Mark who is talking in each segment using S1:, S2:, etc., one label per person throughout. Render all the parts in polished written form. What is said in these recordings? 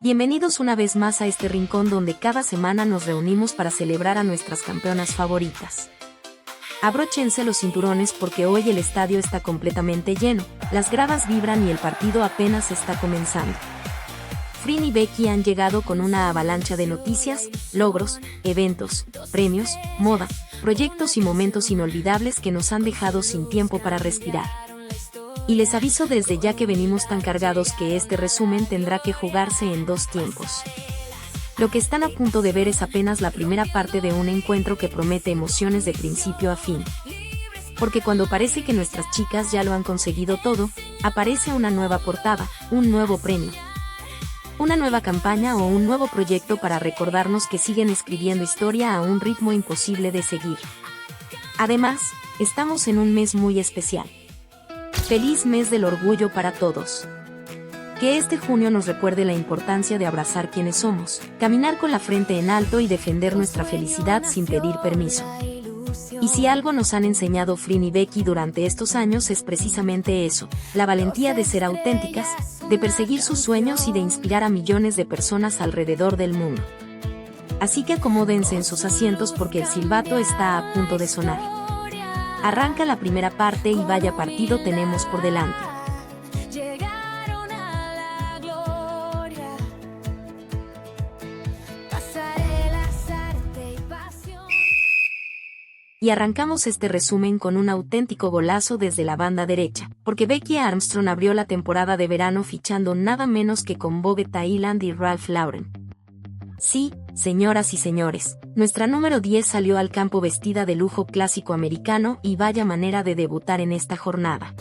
S1: Bienvenidos una vez más a este rincón donde cada semana nos reunimos para celebrar a nuestras campeonas favoritas. Abróchense los cinturones porque hoy el estadio está completamente lleno, las gradas vibran y el partido apenas está comenzando. Frin y Becky han llegado con una avalancha de noticias, logros, eventos, premios, moda, proyectos y momentos inolvidables que nos han dejado sin tiempo para respirar. Y les aviso desde ya que venimos tan cargados que este resumen tendrá que jugarse en dos tiempos. Lo que están a punto de ver es apenas la primera parte de un encuentro que promete emociones de principio a fin. Porque cuando parece que nuestras chicas ya lo han conseguido todo, aparece una nueva portada, un nuevo premio, una nueva campaña o un nuevo proyecto para recordarnos que siguen escribiendo historia a un ritmo imposible de seguir. Además, estamos en un mes muy especial. Feliz mes del orgullo para todos. Que este junio nos recuerde la importancia de abrazar quienes somos, caminar con la frente en alto y defender nuestra felicidad sin pedir permiso. Y si algo nos han enseñado Frin y Becky durante estos años es precisamente eso, la valentía de ser auténticas, de perseguir sus sueños y de inspirar a millones de personas alrededor del mundo. Así que acomódense en sus asientos porque el silbato está a punto de sonar. Arranca la primera parte y vaya partido tenemos por delante. Y arrancamos este resumen con un auténtico golazo desde la banda derecha, porque Becky Armstrong abrió la temporada de verano fichando nada menos que con Vogue Thailand y Ralph Lauren. Sí, señoras y señores, nuestra número 10 salió al campo vestida de lujo clásico americano y vaya manera de debutar en esta jornada.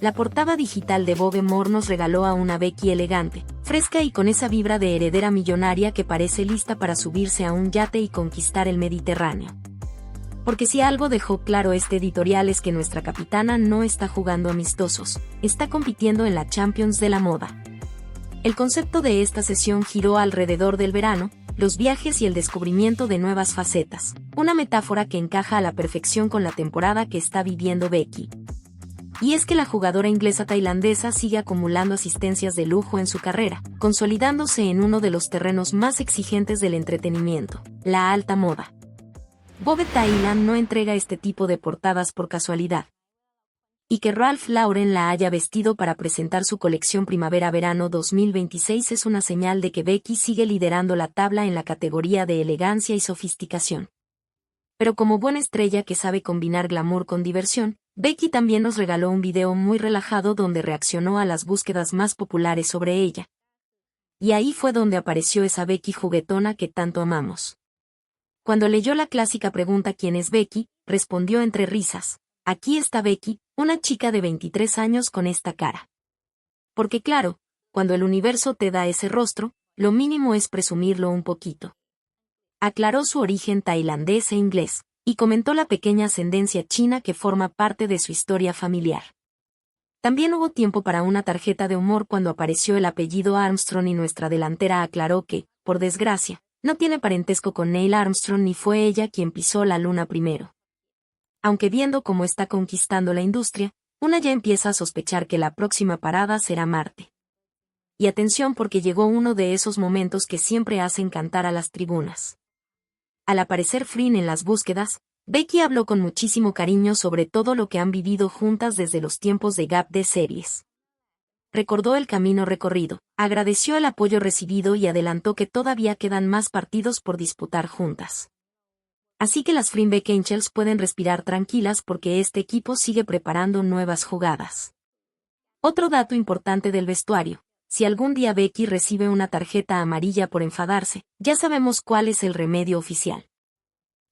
S1: La portada digital de Vogue More nos regaló a una Becky elegante, fresca y con esa vibra de heredera millonaria que parece lista para subirse a un yate y conquistar el Mediterráneo. Porque si algo dejó claro este editorial es que nuestra capitana no está jugando amistosos, está compitiendo en la Champions de la moda. El concepto de esta sesión giró alrededor del verano, los viajes y el descubrimiento de nuevas facetas, una metáfora que encaja a la perfección con la temporada que está viviendo Becky. Y es que la jugadora inglesa tailandesa sigue acumulando asistencias de lujo en su carrera, consolidándose en uno de los terrenos más exigentes del entretenimiento, la alta moda. Vogue Thailand no entrega este tipo de portadas por casualidad. Y que Ralph Lauren la haya vestido para presentar su colección Primavera-Verano 2026 es una señal de que Becky sigue liderando la tabla en la categoría de elegancia y sofisticación. Pero como buena estrella que sabe combinar glamour con diversión, Becky también nos regaló un video muy relajado donde reaccionó a las búsquedas más populares sobre ella. Y ahí fue donde apareció esa Becky juguetona que tanto amamos. Cuando leyó la clásica pregunta ¿quién es Becky?, respondió entre risas, aquí está Becky, una chica de 23 años con esta cara. Porque claro, cuando el universo te da ese rostro, lo mínimo es presumirlo un poquito. Aclaró su origen tailandés e inglés, y comentó la pequeña ascendencia china que forma parte de su historia familiar. También hubo tiempo para una tarjeta de humor cuando apareció el apellido Armstrong y nuestra delantera aclaró que, por desgracia, no tiene parentesco con Neil Armstrong ni fue ella quien pisó la luna primero. Aunque viendo cómo está conquistando la industria, una ya empieza a sospechar que la próxima parada será Marte. Y atención porque llegó uno de esos momentos que siempre hacen cantar a las tribunas. Al aparecer Frin en las búsquedas, Becky habló con muchísimo cariño sobre todo lo que han vivido juntas desde los tiempos de Gap de series. Recordó el camino recorrido, agradeció el apoyo recibido y adelantó que todavía quedan más partidos por disputar juntas. Así que las Frin Beck Angels pueden respirar tranquilas porque este equipo sigue preparando nuevas jugadas. Otro dato importante del vestuario, si algún día Becky recibe una tarjeta amarilla por enfadarse, ya sabemos cuál es el remedio oficial.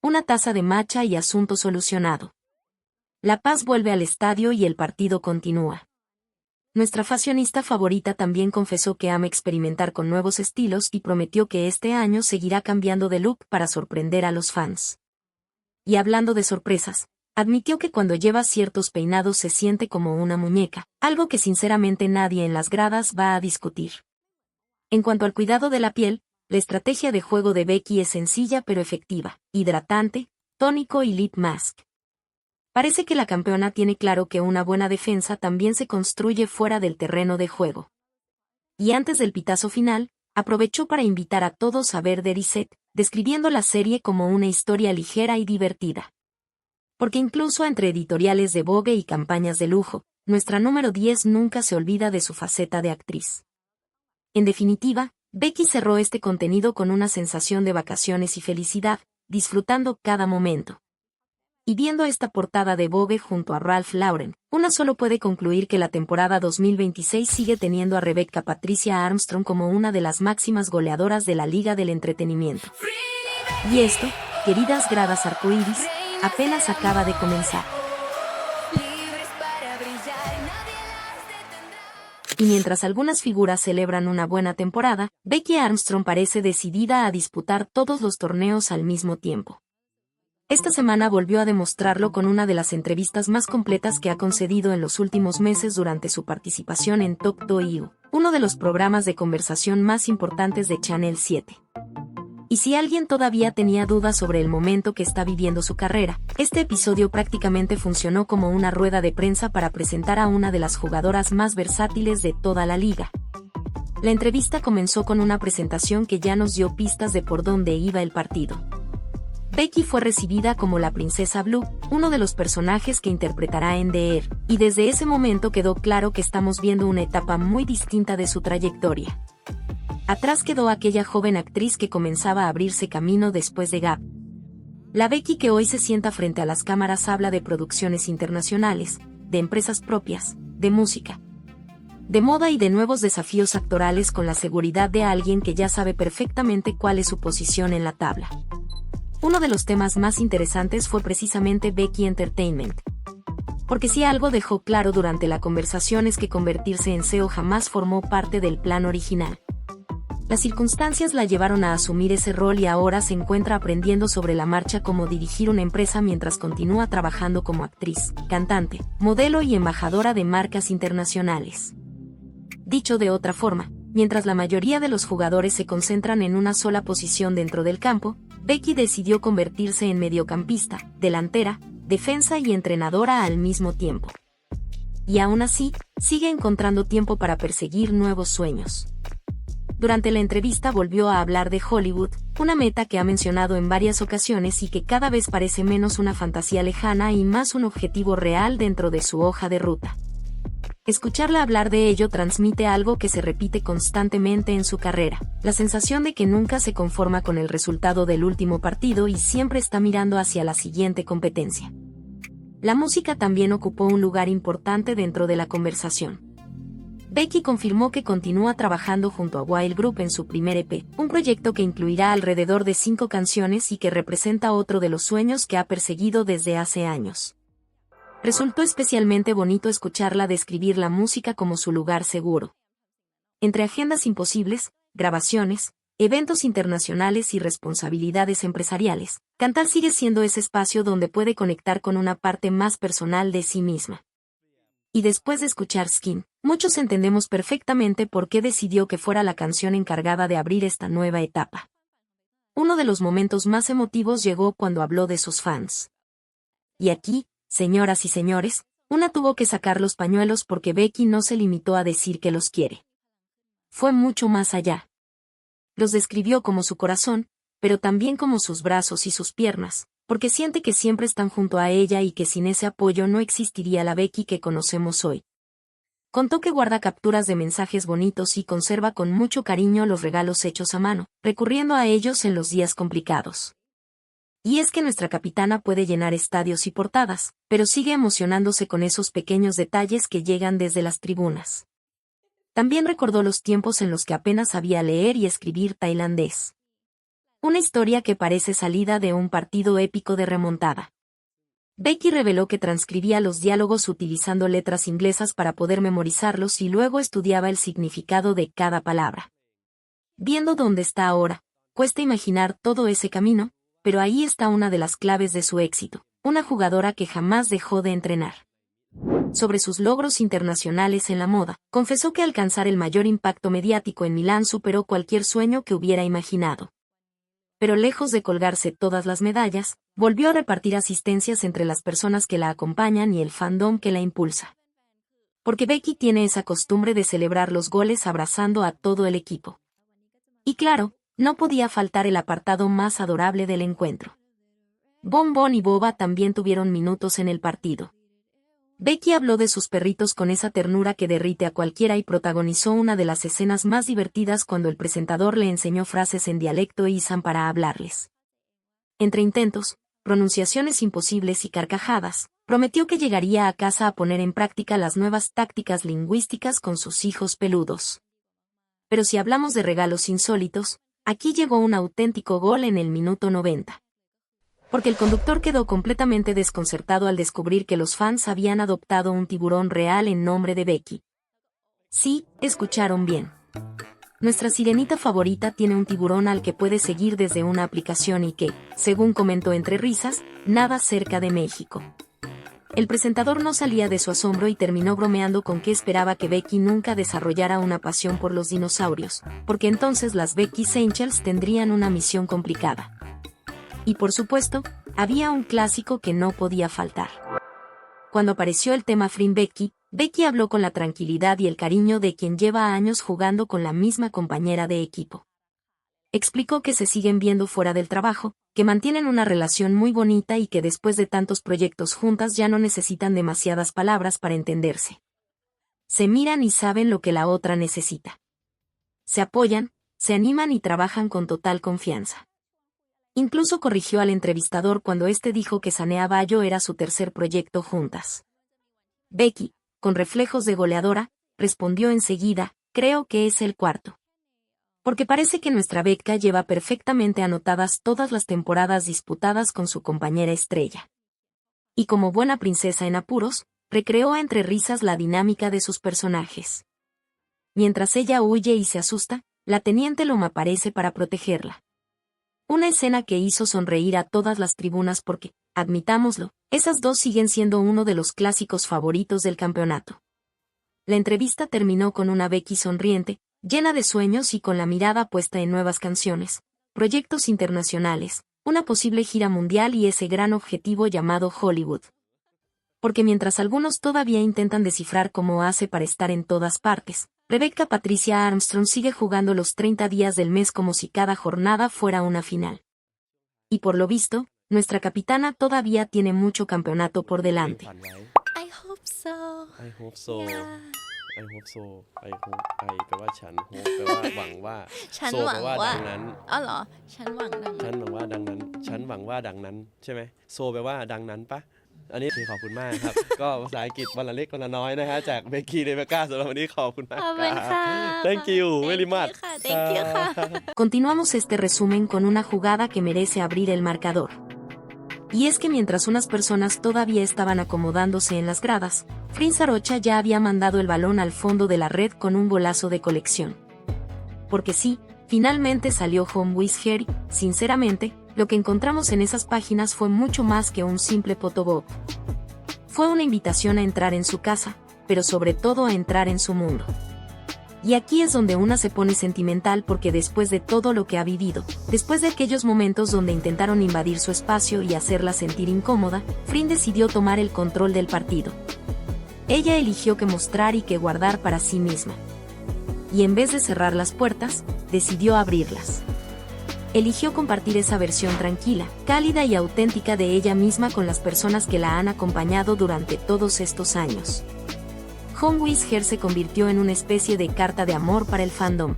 S1: Una taza de matcha y asunto solucionado. La paz vuelve al estadio y el partido continúa. Nuestra fashionista favorita también confesó que ama experimentar con nuevos estilos y prometió que este año seguirá cambiando de look para sorprender a los fans. Y hablando de sorpresas, admitió que cuando lleva ciertos peinados se siente como una muñeca, algo que sinceramente nadie en las gradas va a discutir. En cuanto al cuidado de la piel, la estrategia de juego de Becky es sencilla pero efectiva, hidratante, tónico y lip mask. Parece que la campeona tiene claro que una buena defensa también se construye fuera del terreno de juego. Y antes del pitazo final, aprovechó para invitar a todos a ver The Reset, describiendo la serie como una historia ligera y divertida. Porque incluso entre editoriales de Vogue y campañas de lujo, nuestra número 10 nunca se olvida de su faceta de actriz. En definitiva, Becky cerró este contenido con una sensación de vacaciones y felicidad, disfrutando cada momento. Y viendo esta portada de Vogue junto a Ralph Lauren, una solo puede concluir que la temporada 2026 sigue teniendo a Rebecca Patricia Armstrong como una de las máximas goleadoras de la Liga del Entretenimiento. Y esto, queridas gradas arcoíris, apenas acaba de comenzar. Y mientras algunas figuras celebran una buena temporada, Becky Armstrong parece decidida a disputar todos los torneos al mismo tiempo. Esta semana volvió a demostrarlo con una de las entrevistas más completas que ha concedido en los últimos meses durante su participación en Talk to You, uno de los programas de conversación más importantes de Channel 7. Y si alguien todavía tenía dudas sobre el momento que está viviendo su carrera, este episodio prácticamente funcionó como una rueda de prensa para presentar a una de las jugadoras más versátiles de toda la liga. La entrevista comenzó con una presentación que ya nos dio pistas de por dónde iba el partido. Becky fue recibida como la Princesa Blue, uno de los personajes que interpretará en The Heir, y desde ese momento quedó claro que estamos viendo una etapa muy distinta de su trayectoria. Atrás quedó aquella joven actriz que comenzaba a abrirse camino después de Gap. La Becky que hoy se sienta frente a las cámaras habla de producciones internacionales, de empresas propias, de música, de moda y de nuevos desafíos actorales con la seguridad de alguien que ya sabe perfectamente cuál es su posición en la tabla. Uno de los temas más interesantes fue precisamente Becky Entertainment. Porque si algo dejó claro durante la conversación es que convertirse en CEO jamás formó parte del plan original. Las circunstancias la llevaron a asumir ese rol y ahora se encuentra aprendiendo sobre la marcha cómo dirigir una empresa mientras continúa trabajando como actriz, cantante, modelo y embajadora de marcas internacionales. Dicho de otra forma, mientras la mayoría de los jugadores se concentran en una sola posición dentro del campo, Becky decidió convertirse en mediocampista, delantera, defensa y entrenadora al mismo tiempo. Y aún así, sigue encontrando tiempo para perseguir nuevos sueños. Durante la entrevista volvió a hablar de Hollywood, una meta que ha mencionado en varias ocasiones y que cada vez parece menos una fantasía lejana y más un objetivo real dentro de su hoja de ruta. Escucharla hablar de ello transmite algo que se repite constantemente en su carrera, la sensación de que nunca se conforma con el resultado del último partido y siempre está mirando hacia la siguiente competencia. La música también ocupó un lugar importante dentro de la conversación. Becky confirmó que continúa trabajando junto a Wild Group en su primer EP, un proyecto que incluirá alrededor de 5 canciones y que representa otro de los sueños que ha perseguido desde hace años. Resultó especialmente bonito escucharla describir la música como su lugar seguro. Entre agendas imposibles, grabaciones, eventos internacionales y responsabilidades empresariales, cantar sigue siendo ese espacio donde puede conectar con una parte más personal de sí misma. Y después de escuchar Skin, muchos entendemos perfectamente por qué decidió que fuera la canción encargada de abrir esta nueva etapa. Uno de los momentos más emotivos llegó cuando habló de sus fans. Y aquí, señoras y señores, una tuvo que sacar los pañuelos porque Becky no se limitó a decir que los quiere. Fue mucho más allá. Los describió como su corazón, pero también como sus brazos y sus piernas, porque siente que siempre están junto a ella y que sin ese apoyo no existiría la Becky que conocemos hoy. Contó que guarda capturas de mensajes bonitos y conserva con mucho cariño los regalos hechos a mano, recurriendo a ellos en los días complicados. Y es que nuestra capitana puede llenar estadios y portadas, pero sigue emocionándose con esos pequeños detalles que llegan desde las tribunas. También recordó los tiempos en los que apenas sabía leer y escribir tailandés. Una historia que parece salida de un partido épico de remontada. Becky reveló que transcribía los diálogos utilizando letras inglesas para poder memorizarlos y luego estudiaba el significado de cada palabra. Viendo dónde está ahora, cuesta imaginar todo ese camino, pero ahí está una de las claves de su éxito, una jugadora que jamás dejó de entrenar. Sobre sus logros internacionales en la moda, confesó que alcanzar el mayor impacto mediático en Milán superó cualquier sueño que hubiera imaginado. Pero lejos de colgarse todas las medallas, volvió a repartir asistencias entre las personas que la acompañan y el fandom que la impulsa. Porque Becky tiene esa costumbre de celebrar los goles abrazando a todo el equipo. Y claro, no podía faltar el apartado más adorable del encuentro. Bon Bon y Boba también tuvieron minutos en el partido. Becky habló de sus perritos con esa ternura que derrite a cualquiera y protagonizó una de las escenas más divertidas cuando el presentador le enseñó frases en dialecto Isan para hablarles. Entre intentos, pronunciaciones imposibles y carcajadas, prometió que llegaría a casa a poner en práctica las nuevas tácticas lingüísticas con sus hijos peludos. Pero si hablamos de regalos insólitos, aquí llegó un auténtico gol en el minuto 90. Porque el conductor quedó completamente desconcertado al descubrir que los fans habían adoptado un tiburón real en nombre de Becky. Sí, escucharon bien. Nuestra sirenita favorita tiene un tiburón al que puede seguir desde una aplicación y que, según comentó entre risas, nada cerca de México. El presentador no salía de su asombro y terminó bromeando con que esperaba que Becky nunca desarrollara una pasión por los dinosaurios, porque entonces las Becky Angels tendrían una misión complicada. Y por supuesto, había un clásico que no podía faltar. Cuando apareció el tema Frin Becky, Becky habló con la tranquilidad y el cariño de quien lleva años jugando con la misma compañera de equipo. Explicó que se siguen viendo fuera del trabajo, que mantienen una relación muy bonita y que después de tantos proyectos juntas ya no necesitan demasiadas palabras para entenderse. Se miran y saben lo que la otra necesita. Se apoyan, se animan y trabajan con total confianza. Incluso corrigió al entrevistador cuando este dijo que Sanea Bayo era su tercer proyecto juntas. Becky, con reflejos de goleadora, respondió enseguida, creo que es el cuarto. Porque parece que nuestra Becca lleva perfectamente anotadas todas las temporadas disputadas con su compañera estrella. Y como buena princesa en apuros, recreó entre risas la dinámica de sus personajes. Mientras ella huye y se asusta, la teniente Loma aparece para protegerla. Una escena que hizo sonreír a todas las tribunas porque, admitámoslo, esas dos siguen siendo uno de los clásicos favoritos del campeonato. La entrevista terminó con una Becky sonriente, llena de sueños y con la mirada puesta en nuevas canciones, proyectos internacionales, una posible gira mundial y ese gran objetivo llamado Hollywood. Porque mientras algunos todavía intentan descifrar cómo hace para estar en todas partes, Rebecca Patricia Armstrong sigue jugando los 30 días del mes como si cada jornada fuera una final. Y por lo visto, nuestra capitana todavía tiene mucho campeonato por delante.
S2: I hope so.
S3: I hope so.
S2: Yeah.
S3: I hope so. I hope แปลว่าฉัน hope แปลว่าหวังว่า
S2: ฉัน
S3: so
S2: หวัง
S3: แปลว่า
S2: ว่า
S3: ดังนั้น
S2: อ๋อเหรอฉันหวังดัง
S3: ฉันหวังว่าดังนั้นฉันหวังว่าดังนั้นใช่ไหม so แปลว่าดังนั้นปะอันนี้ขอบคุณมากครับ ก็ภาษาอังกฤษวันละเล็กวันละน้อยนะฮะจากเบกกี้เรเบคก้าสำหรับวันนี้ขอบคุณมาก
S2: ขอบคุณค่ะ
S3: Thank you very much
S2: Thank you ค่ะ
S1: Continuamos este resumen con una jugada que merece abrir el marcador. Y es que mientras unas personas todavía estaban acomodándose en las gradas, Frin Sarocha ya había mandado el balón al fondo de la red con un golazo de colección. Porque sí, finalmente salió Home with Her y, sinceramente, lo que encontramos en esas páginas fue mucho más que un simple photobop. Fue una invitación a entrar en su casa, pero sobre todo a entrar en su mundo. Y aquí es donde una se pone sentimental porque después de todo lo que ha vivido, después de aquellos momentos donde intentaron invadir su espacio y hacerla sentir incómoda, Frin decidió tomar el control del partido. Ella eligió qué mostrar y qué guardar para sí misma. Y en vez de cerrar las puertas, decidió abrirlas. Eligió compartir esa versión tranquila, cálida y auténtica de ella misma con las personas que la han acompañado durante todos estos años. Home with Her se convirtió en una especie de carta de amor para el fandom.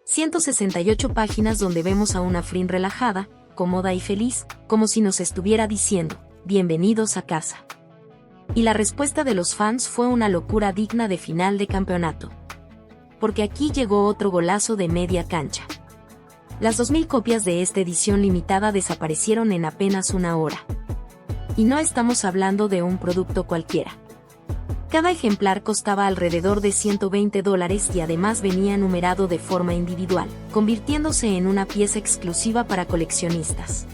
S1: 168 páginas donde vemos a una Frin relajada, cómoda y feliz, como si nos estuviera diciendo, bienvenidos a casa. Y la respuesta de los fans fue una locura digna de final de campeonato. Porque aquí llegó otro golazo de media cancha. Las 2000 copias de esta edición limitada desaparecieron en apenas una hora. Y no estamos hablando de un producto cualquiera. Cada ejemplar costaba alrededor de $120 y además venía numerado de forma individual, convirtiéndose en una pieza exclusiva para coleccionistas.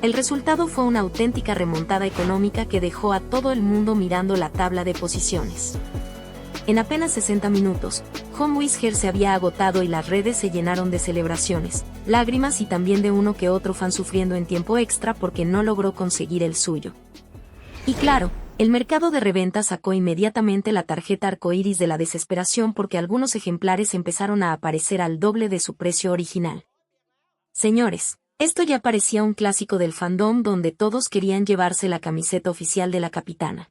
S1: El resultado fue una auténtica remontada económica que dejó a todo el mundo mirando la tabla de posiciones. En apenas 60 minutos, Home with Her se había agotado y las redes se llenaron de celebraciones, lágrimas y también de uno que otro fan sufriendo en tiempo extra porque no logró conseguir el suyo. Y claro, El mercado de reventa sacó inmediatamente la tarjeta arcoíris de la desesperación porque algunos ejemplares empezaron a aparecer al doble de su precio original. Señores, esto ya parecía un clásico del fandom donde todos querían llevarse la camiseta oficial de la capitana.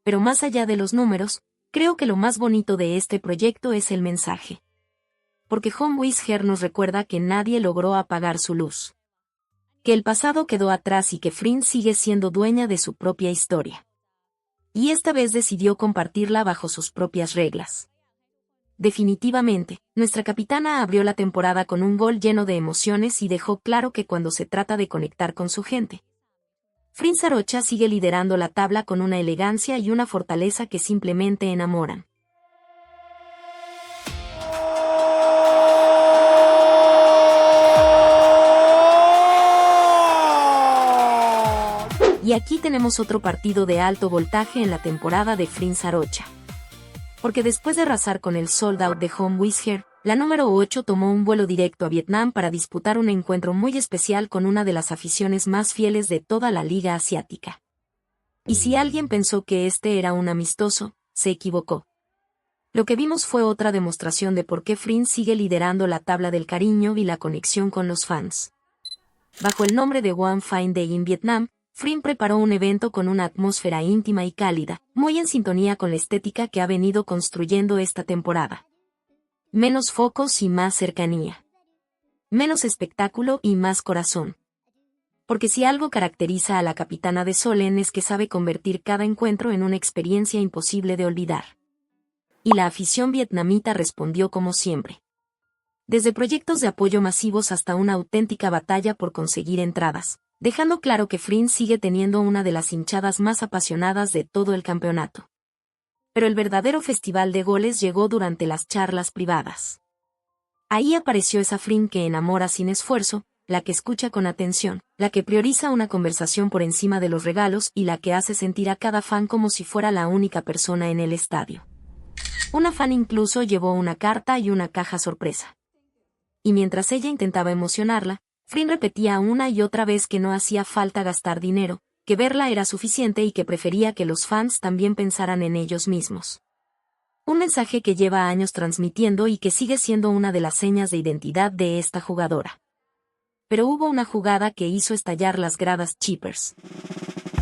S1: Pero más allá de los números, creo que lo más bonito de este proyecto es el mensaje. Porque Home with Her nos recuerda que nadie logró apagar su luz. Que el pasado quedó atrás y que Fryn sigue siendo dueña de su propia historia. Y esta vez decidió compartirla bajo sus propias reglas. Definitivamente, nuestra capitana abrió la temporada con un gol lleno de emociones y dejó claro que cuando se trata de conectar con su gente, Fryn Sarocha sigue liderando la tabla con una elegancia y una fortaleza que simplemente enamoran. Y aquí tenemos otro partido de alto voltaje en la temporada de Fryn Sarocha. Porque después de arrasar con el sold out de Home with Her, la número 8 tomó un vuelo directo a Vietnam para disputar un encuentro muy especial con una de las aficiones más fieles de toda la Liga Asiática. Y si alguien pensó que este era un amistoso, se equivocó. Lo que vimos fue otra demostración de por qué Fryn sigue liderando la tabla del cariño y la conexión con los fans. Bajo el nombre de One Fine Day in Vietnam, Fryn preparó un evento con una atmósfera íntima y cálida, muy en sintonía con la estética que ha venido construyendo esta temporada. Menos focos y más cercanía. Menos espectáculo y más corazón. Porque si algo caracteriza a la capitana de Solen es que sabe convertir cada encuentro en una experiencia imposible de olvidar. Y la afición vietnamita respondió como siempre. Desde proyectos de apoyo masivos hasta una auténtica batalla por conseguir entradas, dejando claro que Fryn sigue teniendo una de las hinchadas más apasionadas de todo el campeonato. Pero el verdadero festival de goles llegó durante las charlas privadas. Ahí apareció esa Fryn que enamora sin esfuerzo, la que escucha con atención, la que prioriza una conversación por encima de los regalos y la que hace sentir a cada fan como si fuera la única persona en el estadio. Una fan incluso llevó una carta y una caja sorpresa. Y mientras ella intentaba emocionarla, Fryn repetía una y otra vez que no hacía falta gastar dinero, que verla era suficiente y que prefería que los fans también pensaran en ellos mismos. Un mensaje que lleva años transmitiendo y que sigue siendo una de las señas de identidad de esta jugadora. Pero hubo una jugada que hizo estallar las gradas Cheapers.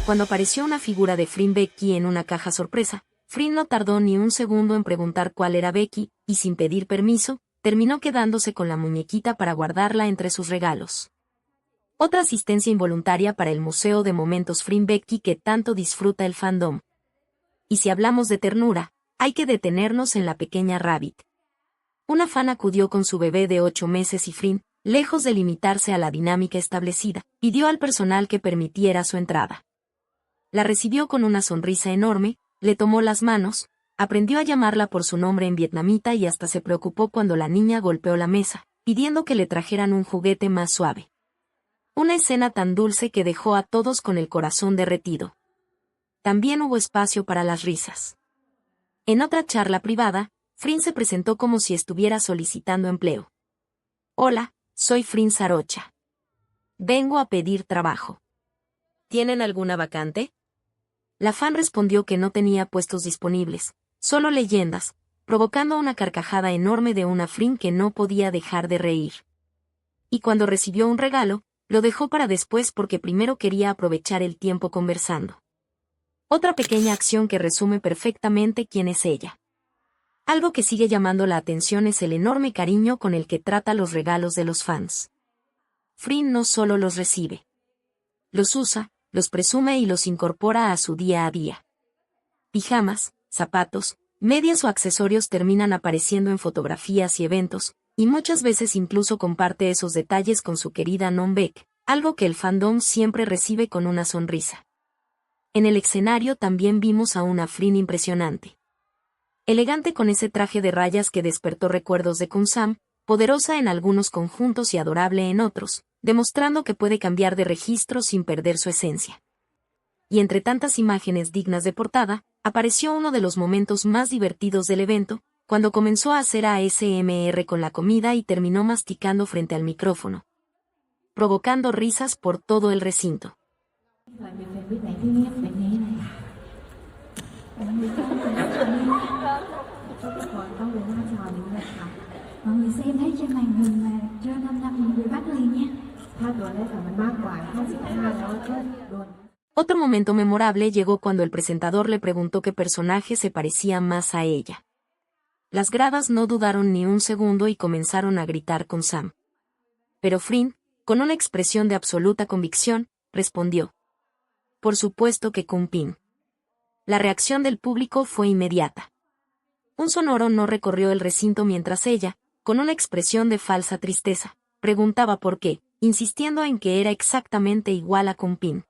S1: Cuando apareció una figura de Fryn Becky en una caja sorpresa, Fryn no tardó ni un segundo en preguntar cuál era Becky, y sin pedir permiso, terminó quedándose con la muñequita para guardarla entre sus regalos. Otra asistencia involuntaria para el Museo de Momentos Fryn Becky que tanto disfruta el fandom. Y si hablamos de ternura, hay que detenernos en la pequeña Rabbit. Una fan acudió con su bebé de 8 meses y Fryn, lejos de limitarse a la dinámica establecida, pidió al personal que permitiera su entrada. La recibió con una sonrisa enorme, le tomó las manos, aprendió a llamarla por su nombre en vietnamita y hasta se preocupó cuando la niña golpeó la mesa, pidiendo que le trajeran un juguete más suave. Una escena tan dulce que dejó a todos con el corazón derretido. También hubo espacio para las risas. En otra charla privada, Fryn se presentó como si estuviera solicitando empleo. Hola, soy Fryn Sarocha. Vengo a pedir trabajo. ¿Tienen alguna vacante? La fan respondió que no tenía puestos disponibles, solo leyendas, provocando una carcajada enorme de una Fryn que no podía dejar de reír. Y cuando recibió un regalo, lo dejó para después porque primero quería aprovechar el tiempo conversando. Otra pequeña acción que resume perfectamente quién es ella. Algo que sigue llamando la atención es el enorme cariño con el que trata los regalos de los fans. Fryn no solo los recibe. Los usa, los presume y los incorpora a su día a día. Pijamas, zapatos, medias o accesorios terminan apareciendo en fotografías y eventos, y muchas veces incluso comparte esos detalles con su querida Non Beck, algo que el fandom siempre recibe con una sonrisa. En el escenario también vimos a una Fryn impresionante. Elegante con ese traje de rayas que despertó recuerdos de Kunsam, poderosa en algunos conjuntos y adorable en otros, demostrando que puede cambiar de registro sin perder su esencia. Y entre tantas imágenes dignas de portada, apareció uno de los momentos más divertidos del evento, cuando comenzó a hacer ASMR con la comida y terminó masticando frente al micrófono, provocando risas por todo el recinto.
S4: người ta là cho nên có cái còn có người ta trò những người học mọi người xem thấy trên màn hình là trên 5 năm mình bị bắt liền nhé ถ้าตัวเลขมันมากกว่า55แล้วก็โดน
S1: Otro momento memorable llegó cuando el presentador le preguntó qué personaje se parecía más a ella. Las gradas no dudaron ni un segundo y comenzaron a gritar con Sam. Pero Flynn, con una expresión de absoluta convicción, respondió: por supuesto que Kunpin. La reacción del público fue inmediata. Un sonoro no recorrió el recinto mientras ella, con una expresión de falsa tristeza, preguntaba por qué, insistiendo en que era exactamente igual a Kunpin.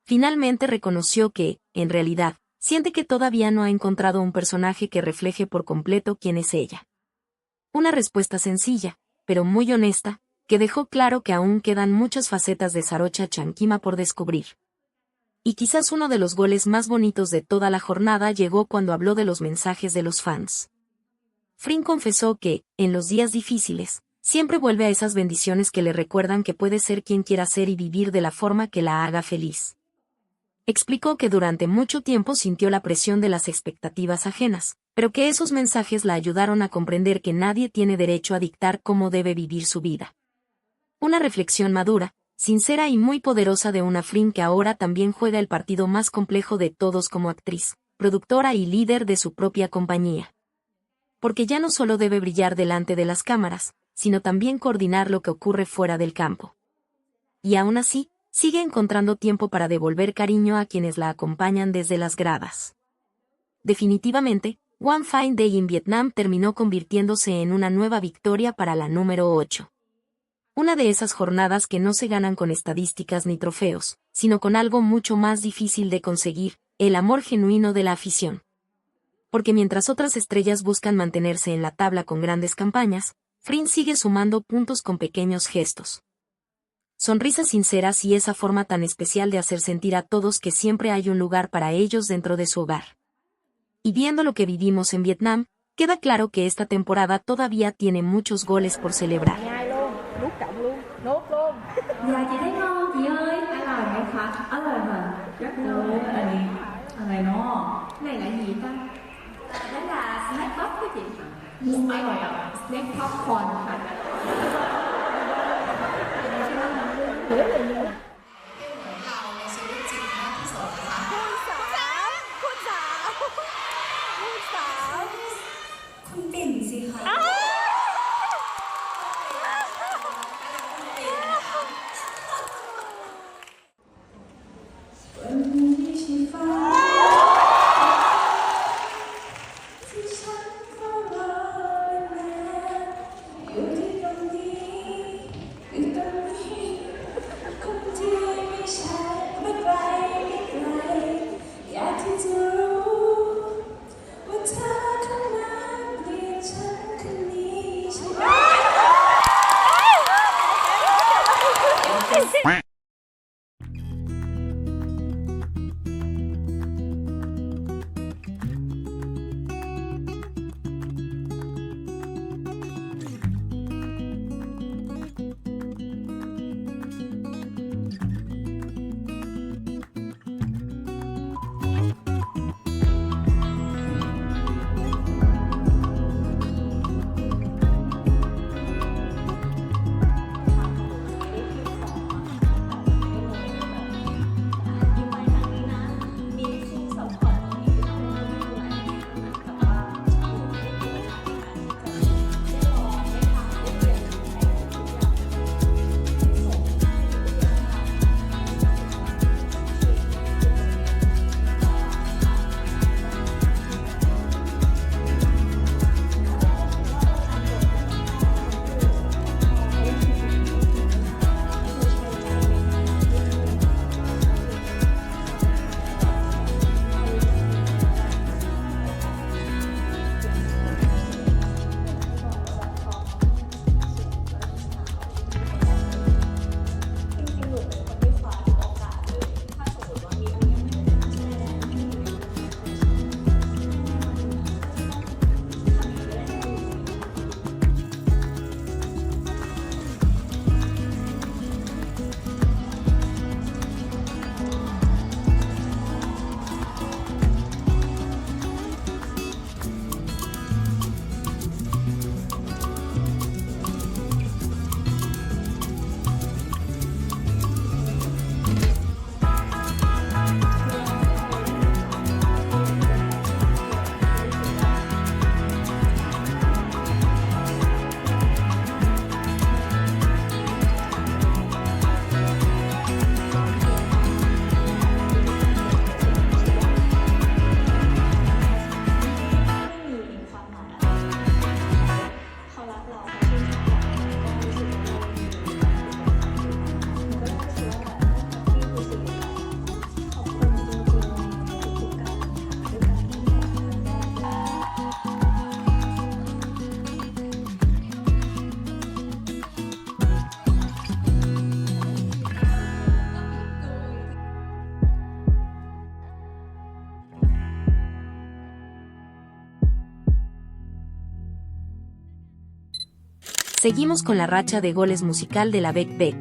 S1: Finalmente reconoció que, en realidad, siente que todavía no ha encontrado un personaje que refleje por completo quién es ella. Una respuesta sencilla, pero muy honesta, que dejó claro que aún quedan muchas facetas de Sarocha Chankima por descubrir. Y quizás uno de los goles más bonitos de toda la jornada llegó cuando habló de los mensajes de los fans. Flynn confesó que, en los días difíciles, siempre vuelve a esas bendiciones que le recuerdan que puede ser quien quiera ser y vivir de la forma que la haga feliz. Explicó que durante mucho tiempo sintió la presión de las expectativas ajenas, pero que esos mensajes la ayudaron a comprender que nadie tiene derecho a dictar cómo debe vivir su vida. Una reflexión madura, sincera y muy poderosa de una Flynn que ahora también juega el partido más complejo de todos como actriz, productora y líder de su propia compañía. Porque ya no solo debe brillar delante de las cámaras, sino también coordinar lo que ocurre fuera del campo. Y aún así, sigue encontrando tiempo para devolver cariño a quienes la acompañan desde las gradas. Definitivamente, One Fine Day in Vietnam terminó convirtiéndose en una nueva victoria para la número 8. Una de esas jornadas que no se ganan con estadísticas ni trofeos, sino con algo mucho más difícil de conseguir, el amor genuino de la afición. Porque mientras otras estrellas buscan mantenerse en la tabla con grandes campañas, Flynn sigue sumando puntos con pequeños gestos. Sonrisas sinceras y esa forma tan especial de hacer sentir a todos que siempre hay un lugar para ellos dentro de su hogar. Y viendo lo que vivimos en Vietnam, queda claro que esta temporada todavía tiene muchos goles por celebrar.
S4: Dạ chị thấy ngon chị ơi, ăn rồi hả Phật? Rồi hả? Rất ngon. Này nó, này là gì ta? Đó là snack box đó chị. Snack popcorn hả? Không tìm gì hả?
S1: Seguimos con la racha de goles musical de la Beck Beck.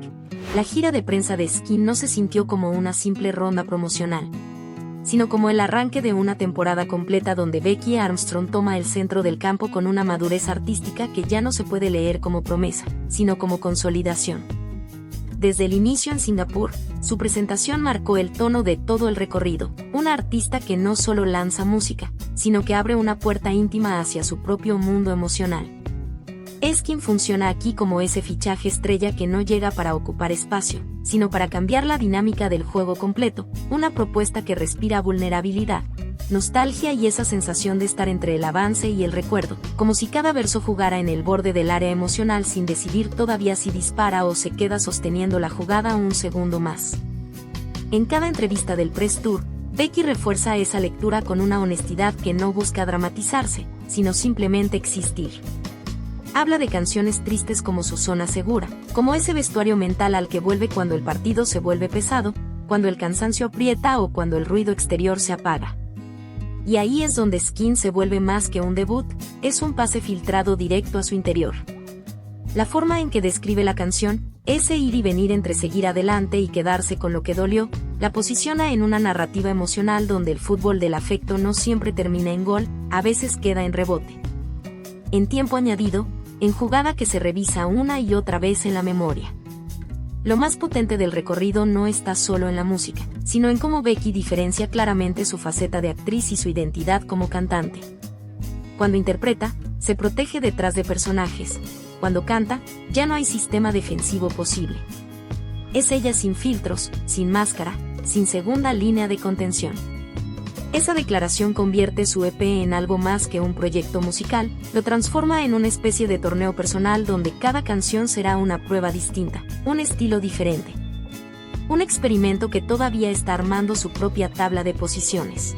S1: La gira de prensa de Skin no se sintió como una simple ronda promocional, sino como el arranque de una temporada completa donde Becky Armstrong toma el centro del campo con una madurez artística que ya no se puede leer como promesa, sino como consolidación. Desde el inicio en Singapur, su presentación marcó el tono de todo el recorrido, una artista que no solo lanza música, sino que abre una puerta íntima hacia su propio mundo emocional. Skin funciona aquí como ese fichaje estrella que no llega para ocupar espacio, sino para cambiar la dinámica del juego completo, una propuesta que respira vulnerabilidad, nostalgia y esa sensación de estar entre el avance y el recuerdo, como si cada verso jugara en el borde del área emocional sin decidir todavía si dispara o se queda sosteniendo la jugada un segundo más. En cada entrevista del Press Tour, Becky refuerza esa lectura con una honestidad que no busca dramatizarse, sino simplemente existir. Habla de canciones tristes como su zona segura, como ese vestuario mental al que vuelve cuando el partido se vuelve pesado, cuando el cansancio aprieta o cuando el ruido exterior se apaga. Y ahí es donde Skin se vuelve más que un debut, es un pase filtrado directo a su interior. La forma en que describe la canción, ese ir y venir entre seguir adelante y quedarse con lo que dolió, la posiciona en una narrativa emocional donde el fútbol del afecto no siempre termina en gol, a veces queda en rebote. En tiempo añadido, en jugada que se revisa una y otra vez en la memoria. Lo más potente del recorrido no está solo en la música, sino en cómo Becky diferencia claramente su faceta de actriz y su identidad como cantante. Cuando interpreta, se protege detrás de personajes. Cuando canta, ya no hay sistema defensivo posible. Es ella sin filtros, sin máscara, sin segunda línea de contención. Esa declaración convierte su EP en algo más que un proyecto musical, lo transforma en una especie de torneo personal donde cada canción será una prueba distinta, un estilo diferente. Un experimento que todavía está armando su propia tabla de posiciones.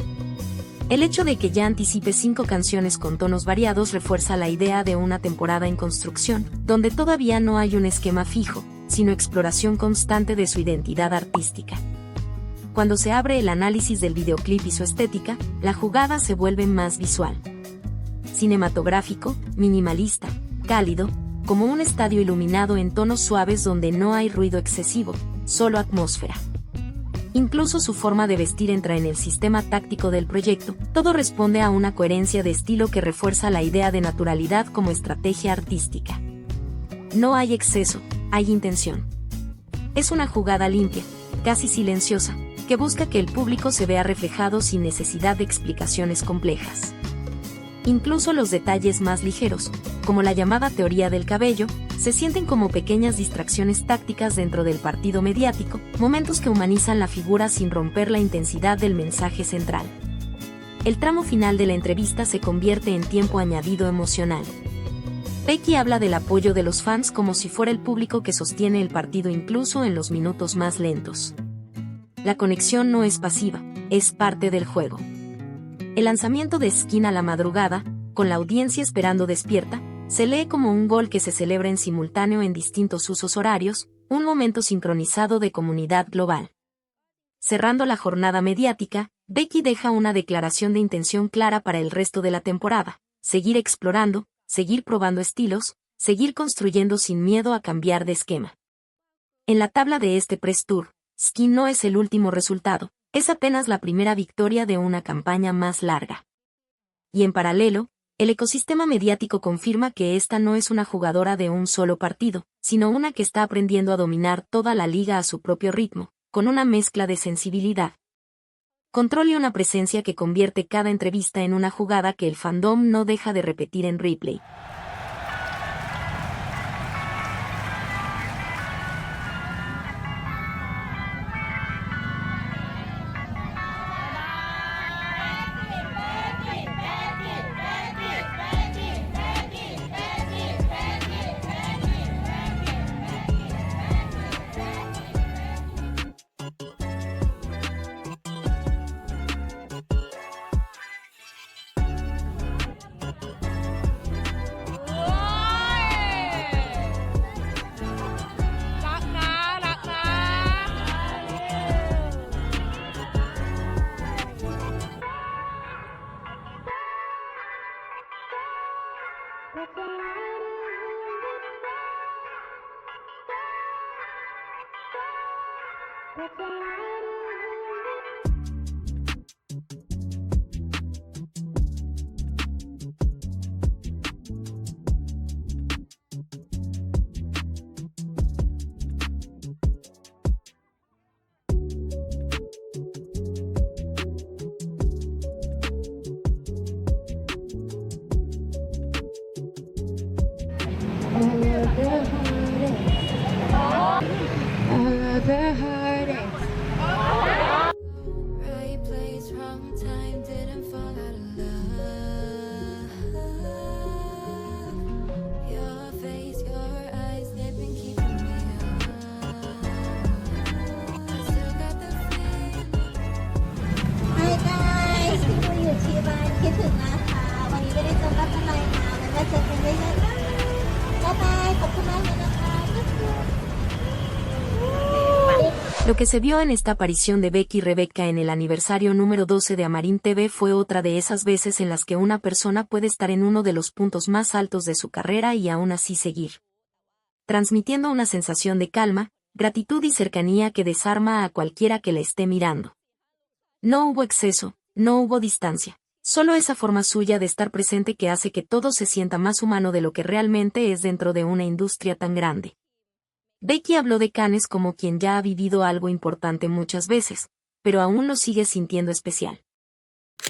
S1: El hecho de que ya anticipe 5 canciones con tonos variados refuerza la idea de una temporada en construcción, donde todavía no hay un esquema fijo, sino exploración constante de su identidad artística. Cuando se abre el análisis del videoclip y su estética, la jugada se vuelve más visual. Cinematográfico, minimalista, cálido, como un estadio iluminado en tonos suaves donde no hay ruido excesivo, solo atmósfera. Incluso su forma de vestir entra en el sistema táctico del proyecto, todo responde a una coherencia de estilo que refuerza la idea de naturalidad como estrategia artística. No hay exceso, hay intención. Es una jugada limpia, casi silenciosa, que busca que el público se vea reflejado sin necesidad de explicaciones complejas. Incluso los detalles más ligeros, como la llamada teoría del cabello, se sienten como pequeñas distracciones tácticas dentro del partido mediático, momentos que humanizan la figura sin romper la intensidad del mensaje central. El tramo final de la entrevista se convierte en tiempo añadido emocional. Becky habla del apoyo de los fans como si fuera el público que sostiene el partido incluso en los minutos más lentos. La conexión no es pasiva, es parte del juego. El lanzamiento de Skin a la madrugada, con la audiencia esperando despierta, se lee como un gol que se celebra en simultáneo en distintos usos horarios, un momento sincronizado de comunidad global. Cerrando la jornada mediática, Becky deja una declaración de intención clara para el resto de la temporada: seguir explorando, seguir probando estilos, seguir construyendo sin miedo a cambiar de esquema. En la tabla de este Press Tour, Skin no es el último resultado, es apenas la primera victoria de una campaña más larga. Y en paralelo, el ecosistema mediático confirma que esta no es una jugadora de un solo partido, sino una que está aprendiendo a dominar toda la liga a su propio ritmo, con una mezcla de sensibilidad, control y una presencia que convierte cada entrevista en una jugada que el fandom no deja de repetir en replay.
S2: Right place, wrong time, didn't fall out of love. Your face, your eyes, they've been keeping me up. Still got the feeling.
S5: Hi guys ที่ดูอยู่ที่บ้านคิดถึงนะคะ วันนี้ไม่ได้เจอกันเท่าไหร่นะแล้วก็เจอกันเยอะๆนะบ๊ายบายขอบคุณมากเลยนะคะ
S1: Lo que se vio en esta aparición de Becky y Rebecca en el aniversario número 12 de Amarin TV fue otra de esas veces en las que una persona puede estar en uno de los puntos más altos de su carrera y aún así seguir transmitiendo una sensación de calma, gratitud y cercanía que desarma a cualquiera que la esté mirando. No hubo exceso, no hubo distancia, solo esa forma suya de estar presente que hace que todo se sienta más humano de lo que realmente es dentro de una industria tan grande. Becky habló de Cannes como quien ya ha vivido algo importante muchas veces, pero aún lo sigue sintiendo especial.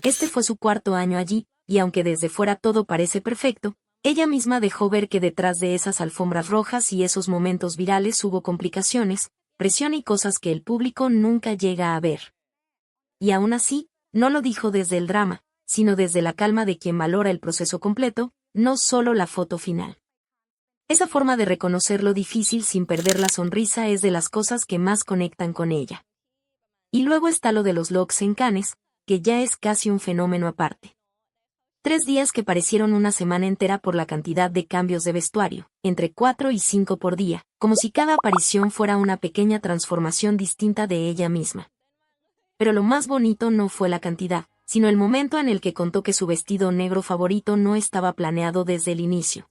S1: Este fue su 4º año allí, y aunque desde fuera todo parece perfecto, ella misma dejó ver que detrás de esas alfombras rojas y esos momentos virales hubo complicaciones, presión y cosas que el público nunca llega a ver. Y aún así, no lo dijo desde el drama, sino desde la calma de quien valora el proceso completo, no solo la foto final. Esa forma de reconocer lo difícil sin perder la sonrisa es de las cosas que más conectan con ella. Y luego está lo de los looks en Cannes, que ya es casi un fenómeno aparte. 3 días que parecieron una semana entera por la cantidad de cambios de vestuario, entre 4 y 5 por día, como si cada aparición fuera una pequeña transformación distinta de ella misma. Pero lo más bonito no fue la cantidad, sino el momento en el que contó que su vestido negro favorito no estaba planeado desde el inicio.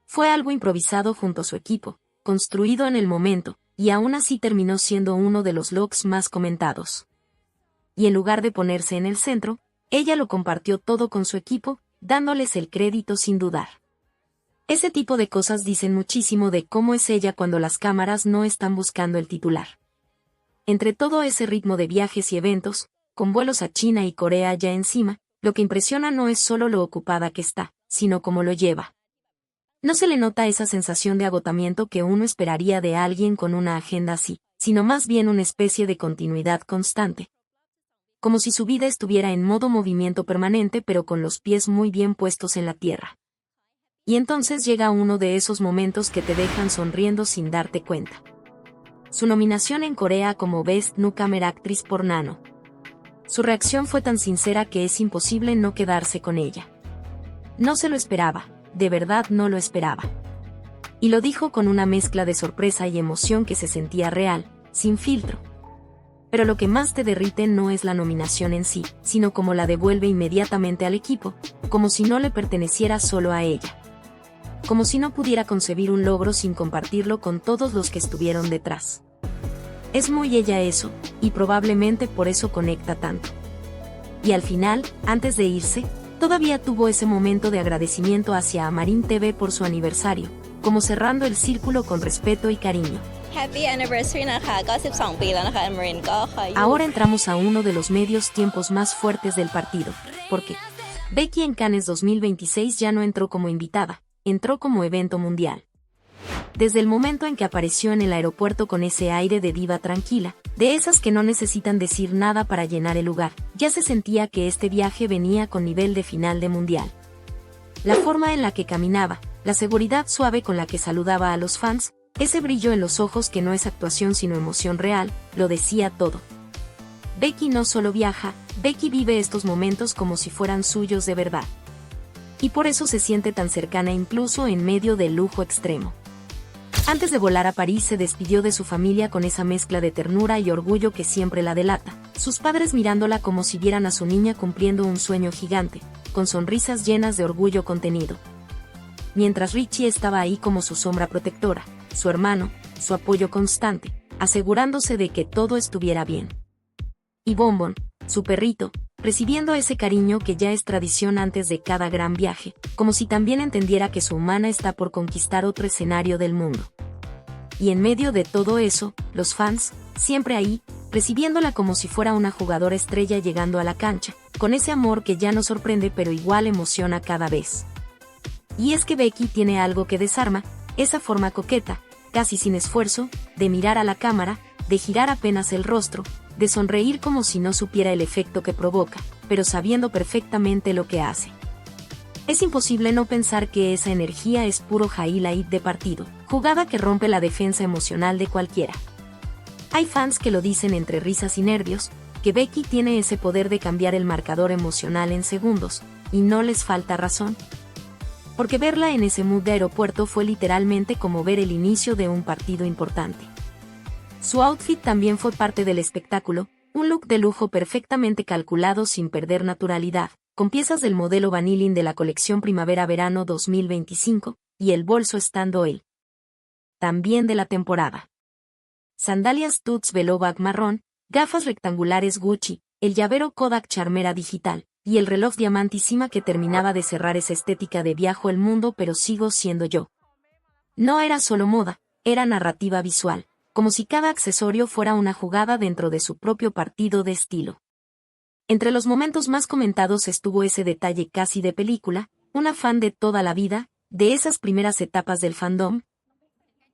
S1: Fue algo improvisado junto a su equipo, construido en el momento, y aún así terminó siendo uno de los looks más comentados. Y en lugar de ponerse en el centro, ella lo compartió todo con su equipo, dándoles el crédito sin dudar. Ese tipo de cosas dicen muchísimo de cómo es ella cuando las cámaras no están buscando el titular. Entre todo ese ritmo de viajes y eventos, con vuelos a China y Corea ya encima, lo que impresiona no es solo lo ocupada que está, sino cómo lo lleva. No se le nota esa sensación de agotamiento que uno esperaría de alguien con una agenda así, sino más bien una especie de continuidad constante. Como si su vida estuviera en modo movimiento permanente pero con los pies muy bien puestos en la tierra. Y entonces llega uno de esos momentos que te dejan sonriendo sin darte cuenta. Su nominación en Corea como Best Newcomer Actress por Nano. Su reacción fue tan sincera que es imposible no quedarse con ella. No se lo esperaba. De verdad no lo esperaba. Y lo dijo con una mezcla de sorpresa y emoción que se sentía real, sin filtro. Pero lo que más te derrite no es la nominación en sí, sino cómo la devuelve inmediatamente al equipo, como si no le perteneciera solo a ella. Como si no pudiera concebir un logro sin compartirlo con todos los que estuvieron detrás. Es muy ella eso, y probablemente por eso conecta tanto. Y al final, antes de irse, todavía tuvo ese momento de agradecimiento hacia Amarin TV por su aniversario, como cerrando el círculo con respeto y cariño.
S2: Happy anniversary นะคะ ก็ 12 ปีแล้วนะคะ Amarin ก็ขออยู่
S1: Ahora entramos a uno de los medios tiempos más fuertes del partido, porque Becky en Cannes 2026 ya no entró como invitada, entró como evento mundial. Desde el momento en que apareció en el aeropuerto con ese aire de diva tranquila, de esas que no necesitan decir nada para llenar el lugar, ya se sentía que este viaje venía con nivel de final de mundial. La forma en la que caminaba, la seguridad suave con la que saludaba a los fans, ese brillo en los ojos que no es actuación sino emoción real, lo decía todo. Becky no solo viaja, Becky vive estos momentos como si fueran suyos de verdad. Y por eso se siente tan cercana incluso en medio del lujo extremo. Antes de volar a París se despidió de su familia con esa mezcla de ternura y orgullo que siempre la delata, sus padres mirándola como si vieran a su niña cumpliendo un sueño gigante, con sonrisas llenas de orgullo contenido. Mientras Richie estaba ahí como su sombra protectora, su hermano, su apoyo constante, asegurándose de que todo estuviera bien. Y Bonbon, su perrito, recibiendo ese cariño que ya es tradición antes de cada gran viaje, como si también entendiera que su humana está por conquistar otro escenario del mundo. Y en medio de todo eso, los fans, siempre ahí, recibiéndola como si fuera una jugadora estrella llegando a la cancha, con ese amor que ya no sorprende pero igual emociona cada vez. Y es que Becky tiene algo que desarma, esa forma coqueta, casi sin esfuerzo, de mirar a la cámara, de girar apenas el rostro, de sonreír como si no supiera el efecto que provoca, pero sabiendo perfectamente lo que hace. Es imposible no pensar que esa energía es puro highlight de partido, jugada que rompe la defensa emocional de cualquiera. Hay fans que lo dicen entre risas y nervios, que Becky tiene ese poder de cambiar el marcador emocional en segundos, y no les falta razón. Porque verla en ese mood de aeropuerto fue literalmente como ver el inicio de un partido importante. Su outfit también fue parte del espectáculo, un look de lujo perfectamente calculado sin perder naturalidad, con piezas del modelo Vanillin de la colección Primavera-Verano 2025, y el bolso estando él. También de la temporada. Sandalias Tuts Velo Bag marrón, gafas rectangulares Gucci, el llavero Kodak Charmera digital, y el reloj diamantísima que terminaba de cerrar esa estética de viajo el mundo pero sigo siendo yo. No era solo moda, era narrativa visual, como si cada accesorio fuera una jugada dentro de su propio partido de estilo. Entre los momentos más comentados estuvo ese detalle casi de película, una fan de toda la vida, de esas primeras etapas del fandom,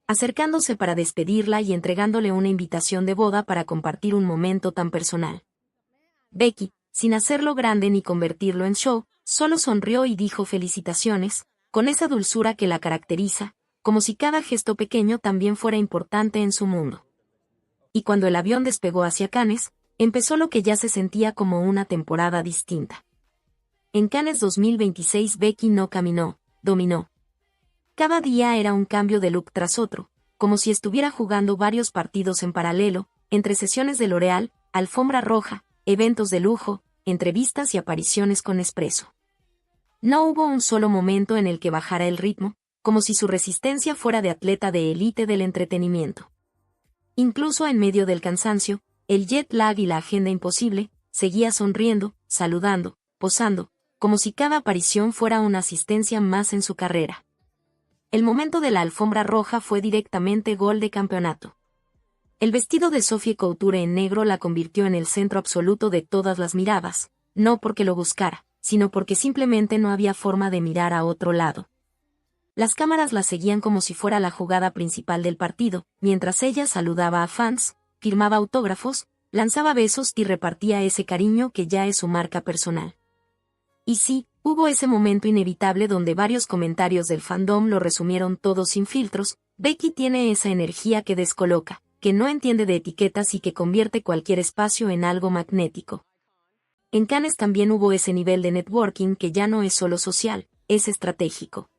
S1: acercándose para despedirla y entregándole una invitación de boda para compartir un momento tan personal. Becky, sin hacerlo grande ni convertirlo en show, solo sonrió y dijo felicitaciones, con esa dulzura que la caracteriza, como si cada gesto pequeño también fuera importante en su mundo. Y cuando el avión despegó hacia Cannes, empezó lo que ya se sentía como una temporada distinta. En Cannes 2026 Becky no caminó, dominó. Cada día era un cambio de look tras otro, como si estuviera jugando varios partidos en paralelo, entre sesiones de L'Oréal, alfombra roja, eventos de lujo, entrevistas y apariciones con Espresso. No hubo un solo momento en el que bajara el ritmo, como si su resistencia fuera de atleta de élite del entretenimiento. Incluso en medio del cansancio, el jet lag y la agenda imposible, seguía sonriendo, saludando, posando, como si cada aparición fuera una asistencia más en su carrera. El momento de la alfombra roja fue directamente gol de campeonato. El vestido de Sophie Couture en negro la convirtió en el centro absoluto de todas las miradas, no porque lo buscara, sino porque simplemente no había forma de mirar a otro lado. Las cámaras la seguían como si fuera la jugada principal del partido, mientras ella saludaba a fans, firmaba autógrafos, lanzaba besos y repartía ese cariño que ya es su marca personal. Y sí, hubo ese momento inevitable donde varios comentarios del fandom lo resumieron todo sin filtros. Becky tiene esa energía que descoloca, que no entiende de etiquetas y que convierte cualquier espacio en algo magnético. En Cannes también hubo ese nivel de networking que ya no es solo social, es estratégico.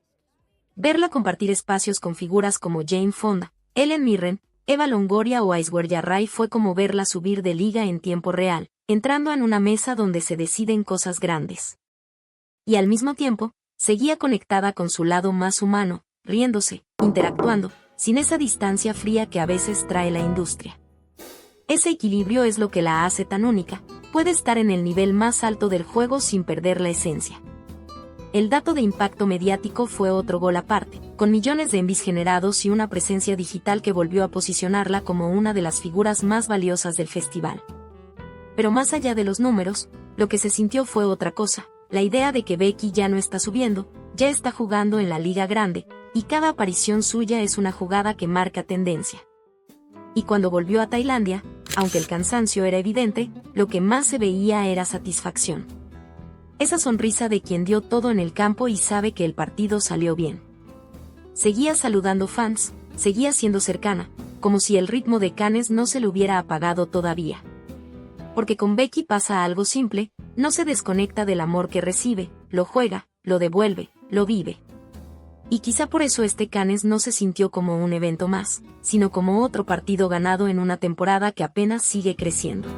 S1: Verla compartir espacios con figuras como Jane Fonda, Helen Mirren, Eva Longoria o Aishwarya Rai fue como verla subir de liga en tiempo real, entrando en una mesa donde se deciden cosas grandes. Y al mismo tiempo, seguía conectada con su lado más humano, riéndose, interactuando, sin esa distancia fría que a veces trae la industria. Ese equilibrio es lo que la hace tan única, puede estar en el nivel más alto del juego sin perder la esencia. El dato de impacto mediático fue otro gol aparte, con millones de envíos generados y una presencia digital que volvió a posicionarla como una de las figuras más valiosas del festival. Pero más allá de los números, lo que se sintió fue otra cosa, la idea de que Becky ya no está subiendo, ya está jugando en la liga grande, y cada aparición suya es una jugada que marca tendencia. Y cuando volvió a Tailandia, aunque el cansancio era evidente, lo que más se veía era satisfacción. Esa sonrisa de quien dio todo en el campo y sabe que el partido salió bien. Seguía saludando fans, seguía siendo cercana, como si el ritmo de Cannes no se le hubiera apagado todavía. Porque con Becky pasa algo simple, no se desconecta del amor que recibe, lo juega, lo devuelve, lo vive. Y quizá por eso este Cannes no se sintió como un evento más, sino como otro partido ganado en una temporada que apenas sigue creciendo.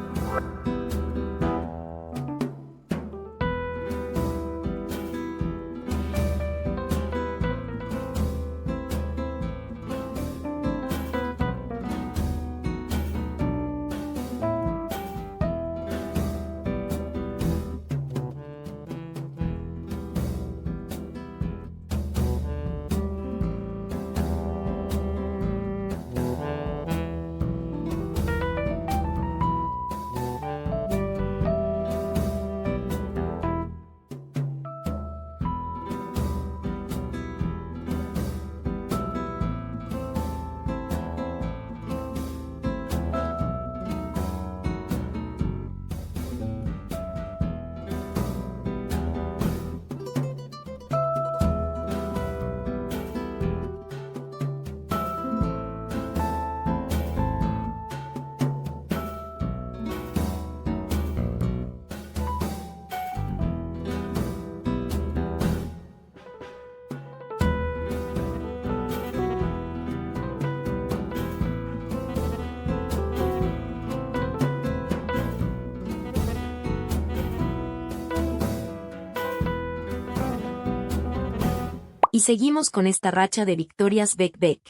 S1: Y seguimos con esta racha de victorias Beck.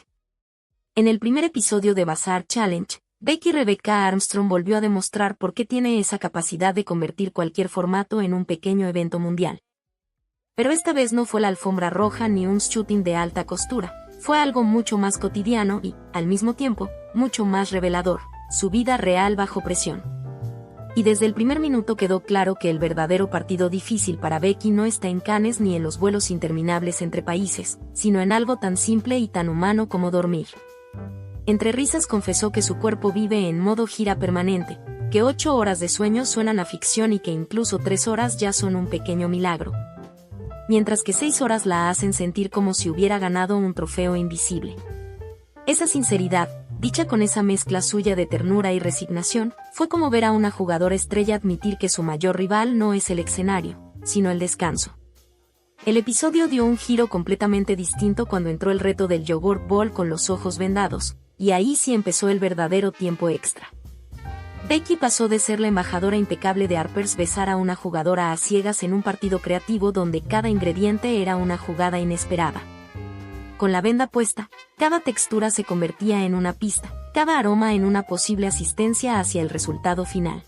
S1: En el primer episodio de Bazaar Challenge, Becky Rebecca Armstrong volvió a demostrar por qué tiene esa capacidad de convertir cualquier formato en un pequeño evento mundial. Pero esta vez no fue la alfombra roja ni un shooting de alta costura, fue algo mucho más cotidiano y, al mismo tiempo, mucho más revelador, su vida real bajo presión. Y desde el primer minuto quedó claro que el verdadero partido difícil para Becky no está en Cannes ni en los vuelos interminables entre países, sino en algo tan simple y tan humano como dormir. Entre risas confesó que su cuerpo vive en modo gira permanente, que 8 horas de sueño suenan a ficción y que incluso 3 horas ya son un pequeño milagro. Mientras que 6 horas la hacen sentir como si hubiera ganado un trofeo invisible. Esa sinceridad, dicha con esa mezcla suya de ternura y resignación, fue como ver a una jugadora estrella admitir que su mayor rival no es el escenario, sino el descanso. El episodio dio un giro completamente distinto cuando entró el reto del yogurt bowl con los ojos vendados, y ahí sí empezó el verdadero tiempo extra. Becky pasó de ser la embajadora impecable de Harper's besar a una jugadora a ciegas en un partido creativo donde cada ingrediente era una jugada inesperada. Con la venda puesta, cada textura se convertía en una pista, cada aroma en una posible asistencia hacia el resultado final.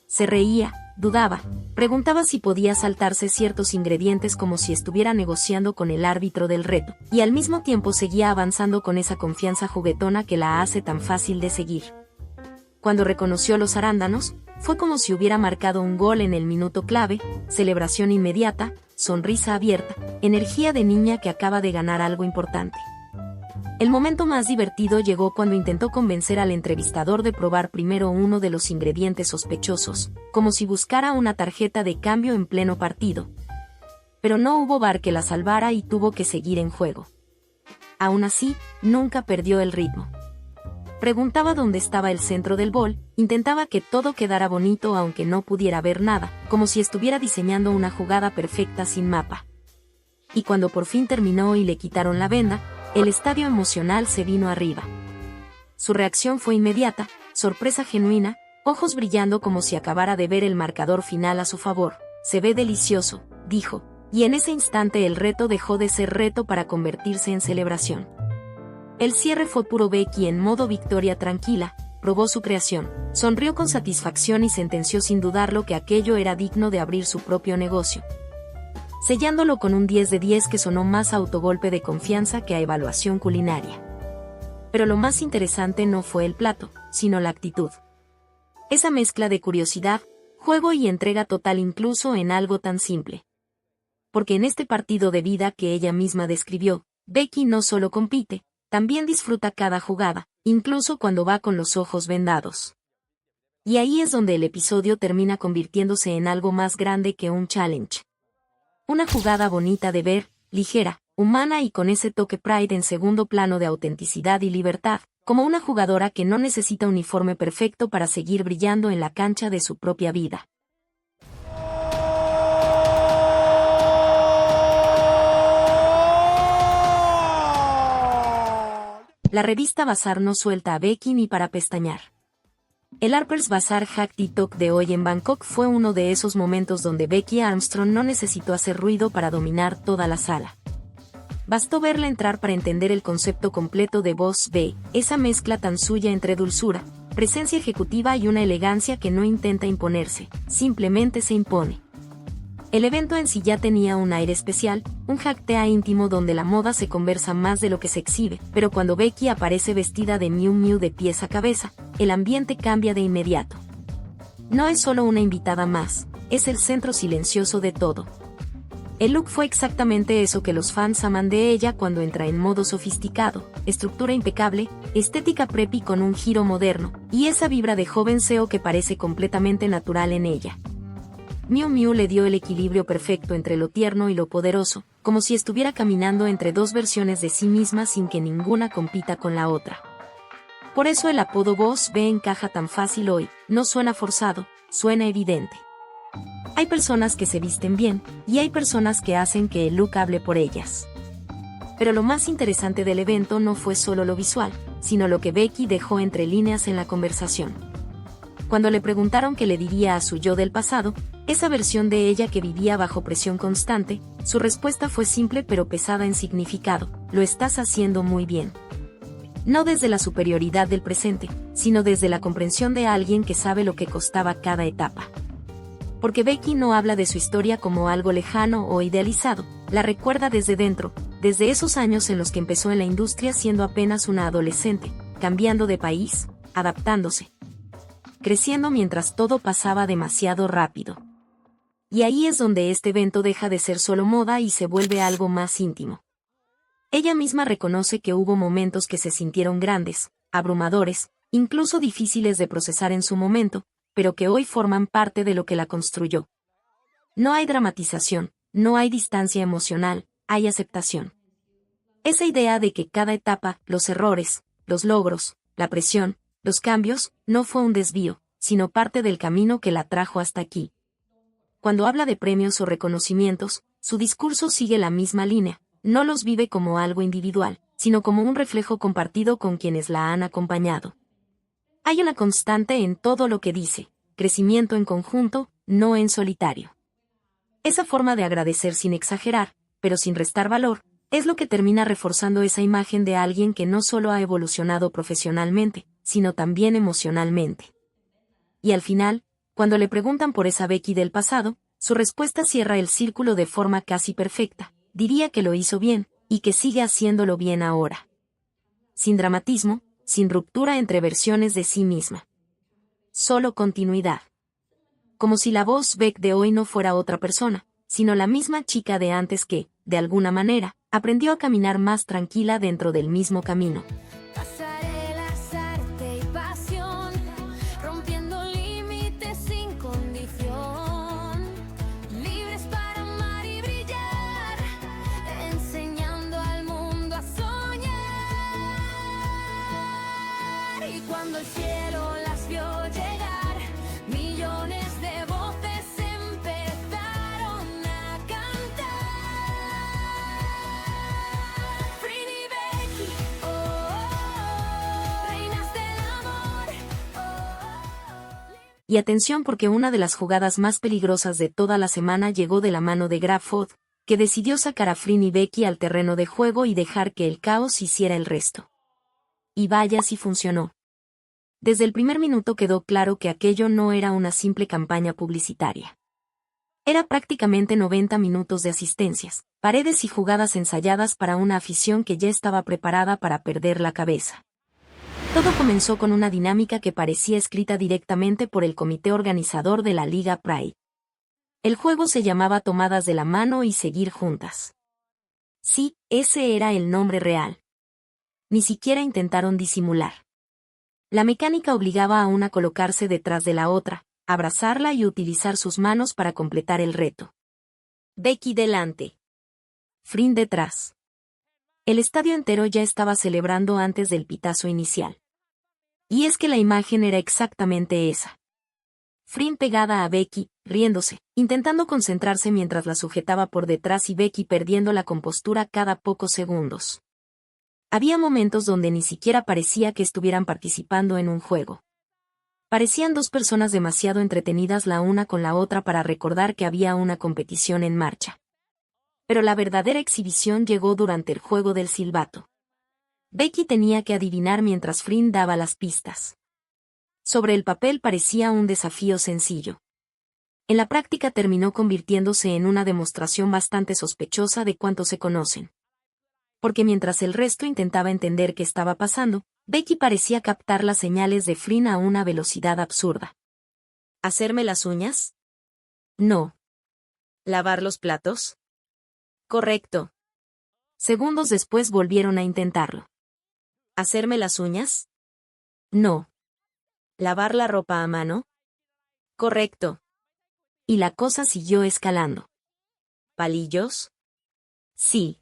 S1: Se reía, dudaba, preguntaba si podía saltarse ciertos ingredientes como si estuviera negociando con el árbitro del reto, y al mismo tiempo seguía avanzando con esa confianza juguetona que la hace tan fácil de seguir. Cuando reconoció los arándanos, fue como si hubiera marcado un gol en el minuto clave, celebración inmediata, sonrisa abierta, energía de niña que acaba de ganar algo importante. El momento más divertido llegó cuando intentó convencer al entrevistador de probar primero uno de los ingredientes sospechosos, como si buscara una tarjeta de cambio en pleno partido. Pero no hubo VAR que la salvara y tuvo que seguir en juego. Aún así, nunca perdió el ritmo. Preguntaba dónde estaba el centro del bowl, intentaba que todo quedara bonito aunque no pudiera ver nada, como si estuviera diseñando una jugada perfecta sin mapa. Y cuando por fin terminó y le quitaron la venda, el estadio emocional se vino arriba. Su reacción fue inmediata, sorpresa genuina, ojos brillando como si acabara de ver el marcador final a su favor. Se ve delicioso, dijo, y en ese instante el reto dejó de ser reto para convertirse en celebración. El cierre fue puro Becky en modo victoria tranquila, probó su creación, sonrió con satisfacción y sentenció sin dudarlo que aquello era digno de abrir su propio negocio. Sellándolo con un 10 de 10 que sonó más a autogolpe de confianza que a evaluación culinaria. Pero lo más interesante no fue el plato, sino la actitud. Esa mezcla de curiosidad, juego y entrega total incluso en algo tan simple. Porque en este partido de vida que ella misma describió, Becky no solo compite, también disfruta cada jugada, incluso cuando va con los ojos vendados. Y ahí es donde el episodio termina convirtiéndose en algo más grande que un challenge. Una jugada bonita de ver, ligera, humana y con ese toque Pride en segundo plano de autenticidad y libertad, como una jugadora que no necesita uniforme perfecto para seguir brillando en la cancha de su propia vida. La revista Bazaar no suelta a Becky ni para pestañear. El Harper's Bazaar Hack TikTok de hoy en Bangkok fue uno de esos momentos donde Becky Armstrong no necesitó hacer ruido para dominar toda la sala. Bastó verla entrar para entender el concepto completo de Boss B, esa mezcla tan suya entre dulzura, presencia ejecutiva y una elegancia que no intenta imponerse, simplemente se impone. El evento en sí ya tenía un aire especial, un hacktea íntimo donde la moda se conversa más de lo que se exhibe, pero cuando Becky aparece vestida de Miu Miu de pies a cabeza, el ambiente cambia de inmediato. No es solo una invitada más, es el centro silencioso de todo. El look fue exactamente eso que los fans aman de ella cuando entra en modo sofisticado, estructura impecable, estética preppy con un giro moderno, y esa vibra de joven CEO que parece completamente natural en ella. Miu Miu le dio el equilibrio perfecto entre lo tierno y lo poderoso, como si estuviera caminando entre dos versiones de sí misma sin que ninguna compita con la otra. Por eso el apodo Boss B encaja tan fácil hoy, no suena forzado, suena evidente. Hay personas que se visten bien, y hay personas que hacen que el look hable por ellas. Pero lo más interesante del evento no fue solo lo visual, sino lo que Becky dejó entre líneas en la conversación. Cuando le preguntaron qué le diría a su yo del pasado, esa versión de ella que vivía bajo presión constante, su respuesta fue simple pero pesada en significado: lo estás haciendo muy bien. No desde la superioridad del presente, sino desde la comprensión de alguien que sabe lo que costaba cada etapa. Porque Becky no habla de su historia como algo lejano o idealizado, la recuerda desde dentro, desde esos años en los que empezó en la industria siendo apenas una adolescente, cambiando de país, adaptándose, creciendo mientras todo pasaba demasiado rápido. Y ahí es donde este evento deja de ser solo moda y se vuelve algo más íntimo. Ella misma reconoce que hubo momentos que se sintieron grandes, abrumadores, incluso difíciles de procesar en su momento, pero que hoy forman parte de lo que la construyó. No hay dramatización, no hay distancia emocional, hay aceptación. Esa idea de que cada etapa, los errores, los logros, la presión, los cambios, no fue un desvío, sino parte del camino que la trajo hasta aquí. Cuando habla de premios o reconocimientos, su discurso sigue la misma línea, no los vive como algo individual, sino como un reflejo compartido con quienes la han acompañado. Hay una constante en todo lo que dice: crecimiento en conjunto, no en solitario. Esa forma de agradecer sin exagerar, pero sin restar valor, es lo que termina reforzando esa imagen de alguien que no solo ha evolucionado profesionalmente, sino también emocionalmente. Y al final, cuando le preguntan por esa Becky del pasado, su respuesta cierra el círculo de forma casi perfecta: diría que lo hizo bien, y que sigue haciéndolo bien ahora. Sin dramatismo, sin ruptura entre versiones de sí misma. Solo continuidad. Como si la voz Beck de hoy no fuera otra persona, sino la misma chica de antes que, de alguna manera, aprendió a caminar más tranquila dentro del mismo camino.
S2: Pasarelas, arte y pasión, rompiendo límites sin condición, libres para amar y brillar, enseñando al mundo a soñar. Y cuando el cielo las vio llegar, millones de voces empezaron a cantar. Frin y Becky, oh, oh, oh, reinas del amor, oh, oh.
S1: Y atención, porque una de las jugadas más peligrosas de toda la semana llegó de la mano de Graf Odd, que decidió sacar a Frin y Becky al terreno de juego y dejar que el caos hiciera el resto. Y vaya si funcionó. Desde el primer minuto quedó claro que aquello no era una simple campaña publicitaria. Era prácticamente 90 minutos de asistencias, paredes y jugadas ensayadas para una afición que ya estaba preparada para perder la cabeza. Todo comenzó con una dinámica que parecía escrita directamente por el comité organizador de la Liga Pride. El juego se llamaba Tomadas de la mano y seguir juntas. Sí, ese era el nombre real. Ni siquiera intentaron disimular. La mecánica obligaba a una a colocarse detrás de la otra, abrazarla y utilizar sus manos para completar el reto. Becky delante. Frin detrás. El estadio entero ya estaba celebrando antes del pitazo inicial. Y es que la imagen era exactamente esa. Frin pegada a Becky, riéndose, intentando concentrarse mientras la sujetaba por detrás y Becky perdiendo la compostura cada pocos segundos. Había momentos donde ni siquiera parecía que estuvieran participando en un juego. Parecían dos personas demasiado entretenidas la una con la otra para recordar que había una competición en marcha. Pero la verdadera exhibición llegó durante el juego del silbato. Becky tenía que adivinar mientras Frin daba las pistas. Sobre el papel parecía un desafío sencillo. En la práctica terminó convirtiéndose en una demostración bastante sospechosa de cuánto se conocen. Porque mientras el resto intentaba entender qué estaba pasando, Becky parecía captar las señales de Frin a una velocidad absurda. ¿Hacerme las uñas? No. ¿Lavar los platos? Correcto. Segundos después volvieron a intentarlo. ¿Hacerme las uñas? No. ¿Lavar la ropa a mano? Correcto. Y la cosa siguió escalando. ¿Palillos? Sí.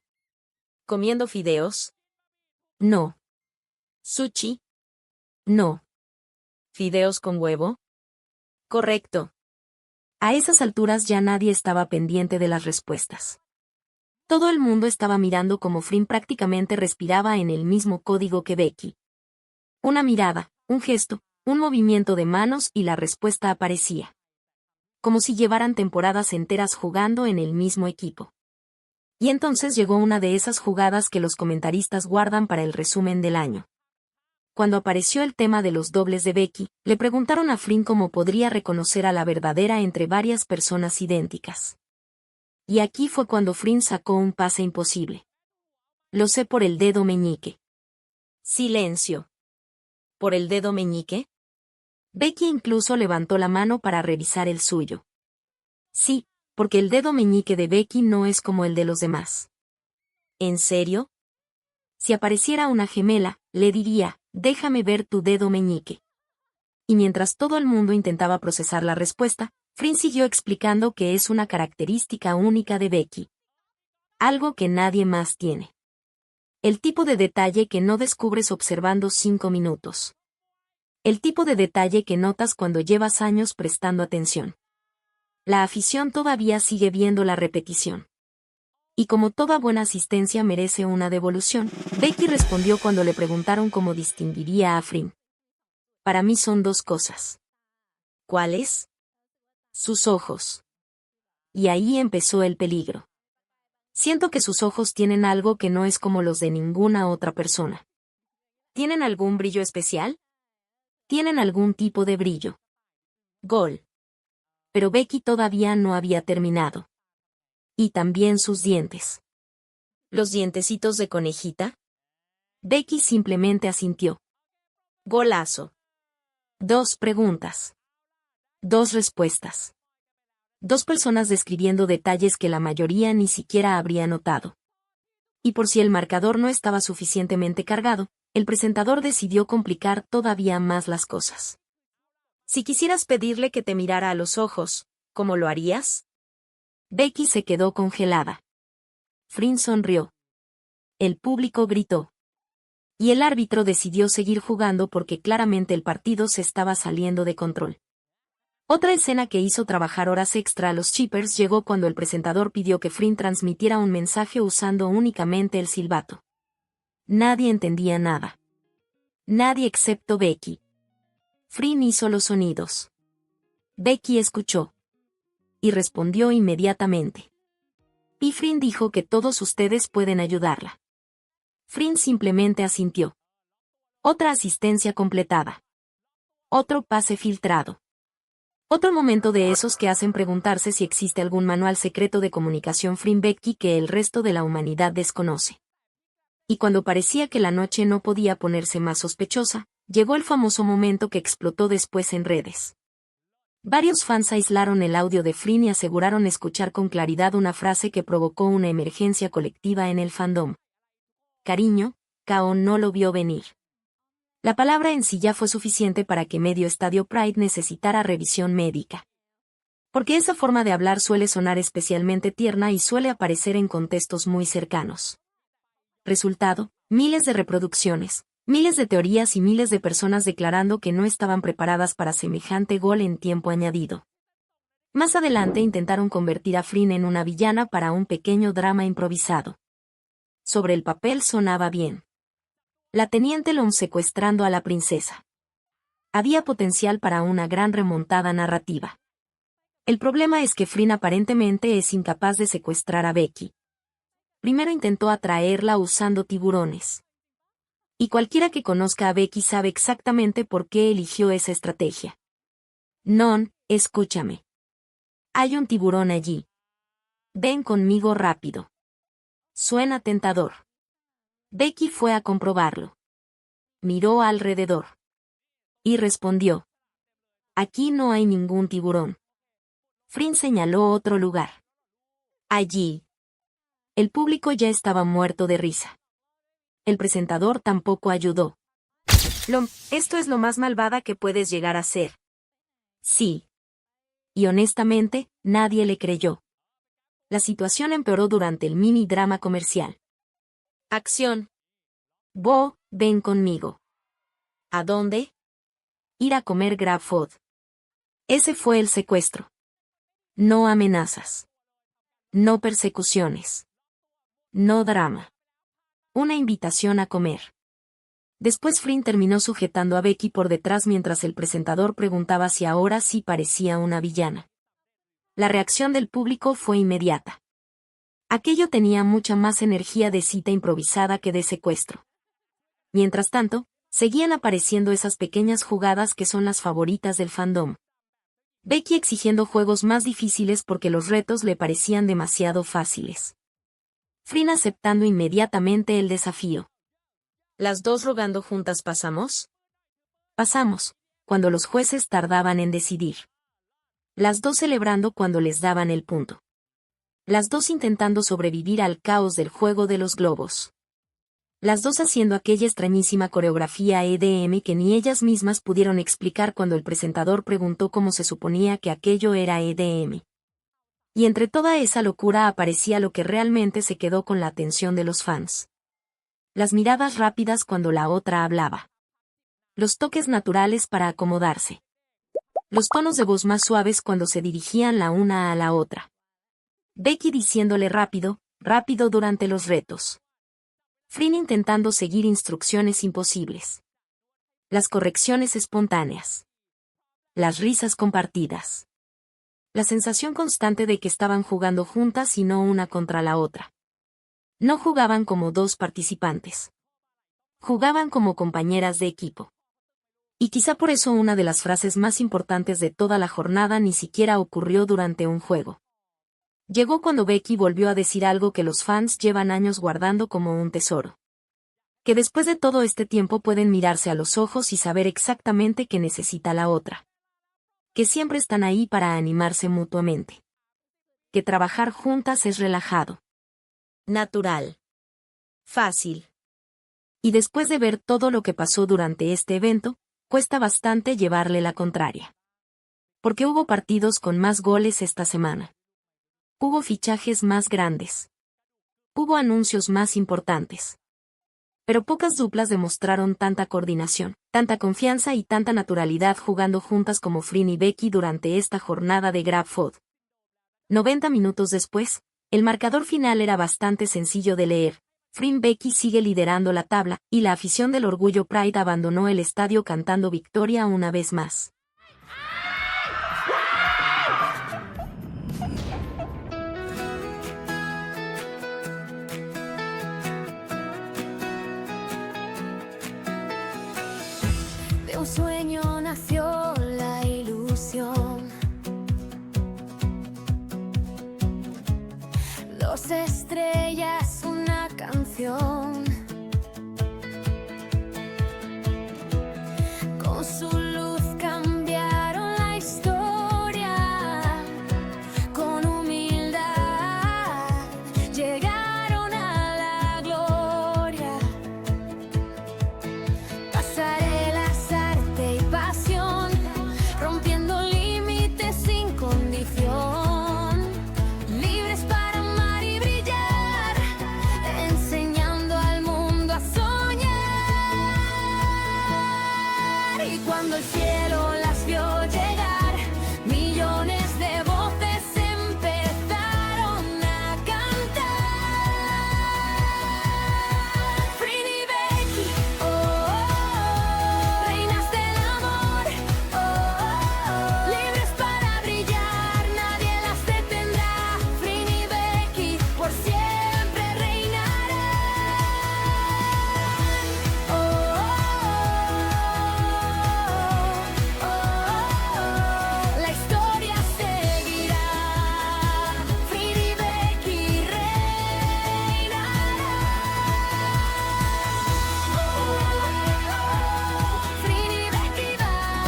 S1: ¿Comiendo fideos? No. ¿Sushi? No. ¿Fideos con huevo? Correcto. A esas alturas ya nadie estaba pendiente de las respuestas. Todo el mundo estaba mirando cómo Frin prácticamente respiraba en el mismo código que Becky. Una mirada, un gesto, Un movimiento de manos y la respuesta aparecía. Como si llevaran temporadas enteras jugando en el mismo equipo. Y entonces llegó una de esas jugadas que los comentaristas guardan para el resumen del año. Cuando apareció el tema de los dobles de Becky, le preguntaron a Flynn cómo podría reconocer a la verdadera entre varias personas idénticas. Y aquí fue cuando Flynn sacó un pase imposible. Lo sé por el dedo meñique. Silencio. ¿Por el dedo meñique? Becky incluso levantó la mano para revisar el suyo. Sí, porque el dedo meñique de Becky no es como el de los demás. ¿En serio? Si apareciera una gemela, le diría, déjame ver tu dedo meñique. Y mientras todo el mundo intentaba procesar la respuesta, Flynn siguió explicando que es una característica única de Becky. Algo que nadie más tiene. El tipo de detalle que no descubres observando 5 minutos. El tipo de detalle que notas cuando llevas años prestando atención. La afición todavía sigue viendo la repetición. Y como toda buena asistencia merece una devolución, Becky respondió cuando le preguntaron cómo distinguiría a Flynn. Para mí son 2 cosas. ¿Cuáles? Sus ojos. Y ahí empezó el peligro. Siento que sus ojos tienen algo que no es como los de ninguna otra persona. ¿Tienen algún brillo especial? Tienen algún tipo de brillo. Gol. Pero Becky todavía no había terminado. Y también sus dientes. ¿Los dientecitos de conejita? Becky simplemente asintió. Golazo. 2 preguntas. 2 respuestas. 2 personas describiendo detalles que la mayoría ni siquiera habría notado. Y por si el marcador no estaba suficientemente cargado, el presentador decidió complicar todavía más las cosas. Si quisieras pedirle que te mirara a los ojos, ¿cómo lo harías? Becky se quedó congelada. Flynn sonrió. El público gritó. Y el árbitro decidió seguir jugando porque claramente el partido se estaba saliendo de control. Otra escena que hizo trabajar horas extra a los Chippers llegó cuando el presentador pidió que Flynn transmitiera un mensaje usando únicamente el silbato. Nadie entendía nada. Nadie excepto Becky. Flynn hizo los sonidos. Becky escuchó. Y respondió inmediatamente. Y Flynn dijo que todos ustedes pueden ayudarla. Flynn simplemente asintió. Otra asistencia completada. Otro pase filtrado. Otro momento de esos que hacen preguntarse si existe algún manual secreto de comunicación Flynn-Becky que el resto de la humanidad desconoce. Y cuando parecía que la noche no podía ponerse más sospechosa, llegó el famoso momento que explotó después en redes. Varios fans aislaron el audio de Flynn y aseguraron escuchar con claridad una frase que provocó una emergencia colectiva en el fandom. Cariño, Kao no lo vio venir. La palabra en sí ya fue suficiente para que medio estadio Pride necesitara revisión médica. Porque esa forma de hablar suele sonar especialmente tierna y suele aparecer en contextos muy cercanos. Resultado, miles de reproducciones, miles de teorías y miles de personas declarando que no estaban preparadas para semejante gol en tiempo añadido. Más adelante intentaron convertir a Flynn en una villana para un pequeño drama improvisado. Sobre el papel sonaba bien. La teniente Long secuestrando a la princesa. Había potencial para una gran remontada narrativa. El problema es que Flynn aparentemente es incapaz de secuestrar a Becky. Primero intentó atraerla usando tiburones. Y cualquiera que conozca a Becky sabe exactamente por qué eligió esa estrategia. Non, escúchame. Hay un tiburón allí. Ven conmigo rápido. Suena tentador. Becky fue a comprobarlo. Miró alrededor. Y respondió. Aquí no hay ningún tiburón. Flynn señaló otro lugar. Allí. El público ya estaba muerto de risa. El presentador tampoco ayudó. Esto es lo más malvada que puedes llegar a ser. Sí. Y honestamente, nadie le creyó. La situación empeoró durante el mini drama comercial. Acción. Bo, ven conmigo. ¿A dónde? Ir a comer Grab Food. Ese fue el secuestro. No amenazas. No persecuciones. No drama. Una invitación a comer. Después Flynn terminó sujetando a Becky por detrás mientras el presentador preguntaba si ahora sí parecía una villana. La reacción del público fue inmediata. Aquello tenía mucha más energía de cita improvisada que de secuestro. Mientras tanto, seguían apareciendo esas pequeñas jugadas que son las favoritas del fandom. Becky exigiendo juegos más difíciles porque los retos le parecían demasiado fáciles. Flynn aceptando inmediatamente el desafío. ¿Las dos rogando juntas pasamos? Pasamos, cuando los jueces tardaban en decidir. Las dos celebrando cuando les daban el punto. Las dos intentando sobrevivir al caos del juego de los globos. Las dos haciendo aquella extrañísima coreografía EDM que ni ellas mismas pudieron explicar cuando el presentador preguntó cómo se suponía que aquello era EDM. Y entre toda esa locura aparecía lo que realmente se quedó con la atención de los fans. Las miradas rápidas cuando la otra hablaba. Los toques naturales para acomodarse. Los tonos de voz más suaves cuando se dirigían la una a la otra. Becky diciéndole rápido, rápido durante los retos. Flynn intentando seguir instrucciones imposibles. Las correcciones espontáneas. Las risas compartidas. La sensación constante de que estaban jugando juntas y no una contra la otra. No jugaban como dos participantes. Jugaban como compañeras de equipo. Y quizá por eso una de las frases más importantes de toda la jornada ni siquiera ocurrió durante un juego. Llegó cuando Becky volvió a decir algo que los fans llevan años guardando como un tesoro. Que después de todo este tiempo pueden mirarse a los ojos y saber exactamente qué necesita la otra. Que siempre están ahí para animarse mutuamente. Que trabajar juntas es relajado. Natural. Fácil. Y después de ver todo lo que pasó durante este evento, cuesta bastante llevarle la contraria. Porque hubo partidos con más goles esta semana. Hubo fichajes más grandes. Hubo anuncios más importantes. Pero pocas duplas demostraron tanta coordinación, tanta confianza y tanta naturalidad jugando juntas como Flynn y Becky durante esta jornada de GrabFood. 90 minutos después, el marcador final era bastante sencillo de leer. Flynn Becky sigue liderando la tabla, y la afición del Orgullo Pride abandonó el estadio cantando victoria una vez más.
S2: De un sueño nació la ilusión. Dos estrellas, una canción. Con su luz cambiaron la historia. Con humildad llegaron a la gloria. Pasarelas, arte y pasión, rompiendo límites sin condición. Libres para amar y brillar, enseñando al mundo a soñar. Y cuando el cielo las vio llegar, millones de voces empezaron a cantar. Flynn y Becky, oh, oh, oh, reinas del amor, oh, oh, oh, libres para brillar, nadie las detendrá. Flynn y Becky por siempre reinarán. Oh, oh, oh, oh, oh, la historia seguirá. Flynn y Becky reinarán. Flynn y Becky van,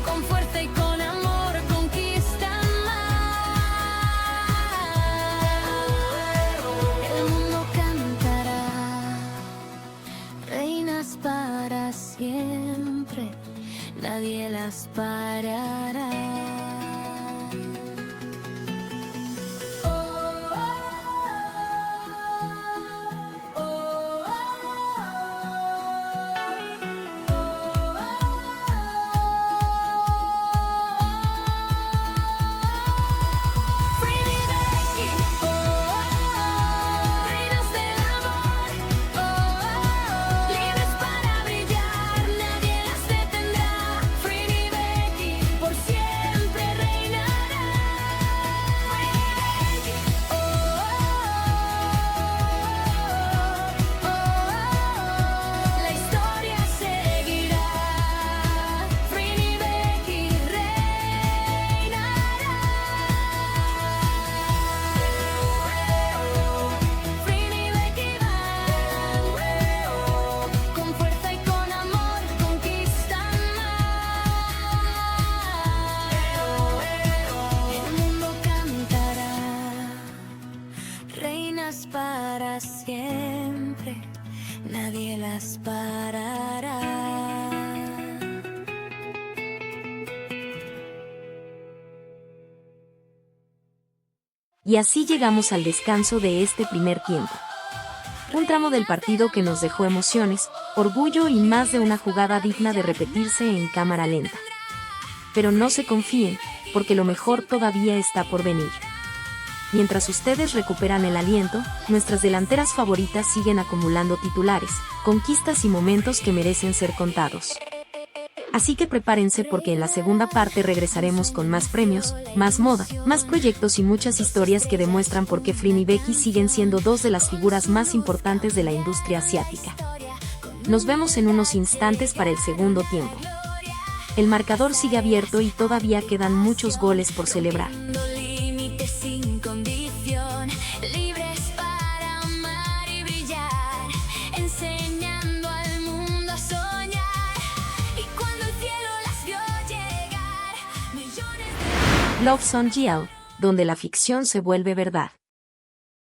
S2: con fuerza y con amor conquistan más. El mundo cantará, reinas para siempre, nadie las parará. Flynn y Becky, oh, oh, oh, reinas del amor, oh, oh, oh,
S1: Y así llegamos al descanso de este primer tiempo. Un tramo del partido que nos dejó emociones, orgullo y más de una jugada digna de repetirse en cámara lenta. Pero no se confíen, porque lo mejor todavía está por venir. Mientras ustedes recuperan el aliento, nuestras delanteras favoritas siguen acumulando titulares, conquistas y momentos que merecen ser contados. Así que prepárense porque en la segunda parte regresaremos con más premios, más moda, más proyectos y muchas historias que demuestran por qué Flynn y Becky siguen siendo dos de las figuras más importantes de la industria asiática. Nos vemos en unos instantes para el segundo tiempo. El marcador sigue abierto y todavía quedan muchos goles por celebrar.
S2: Límites sin condición, libres para amar y brillar, enseñando al mundo a soñar. Y cuando el cielo las vio llegar, millones de...
S1: Love Song Jiao, donde la ficción se vuelve verdad.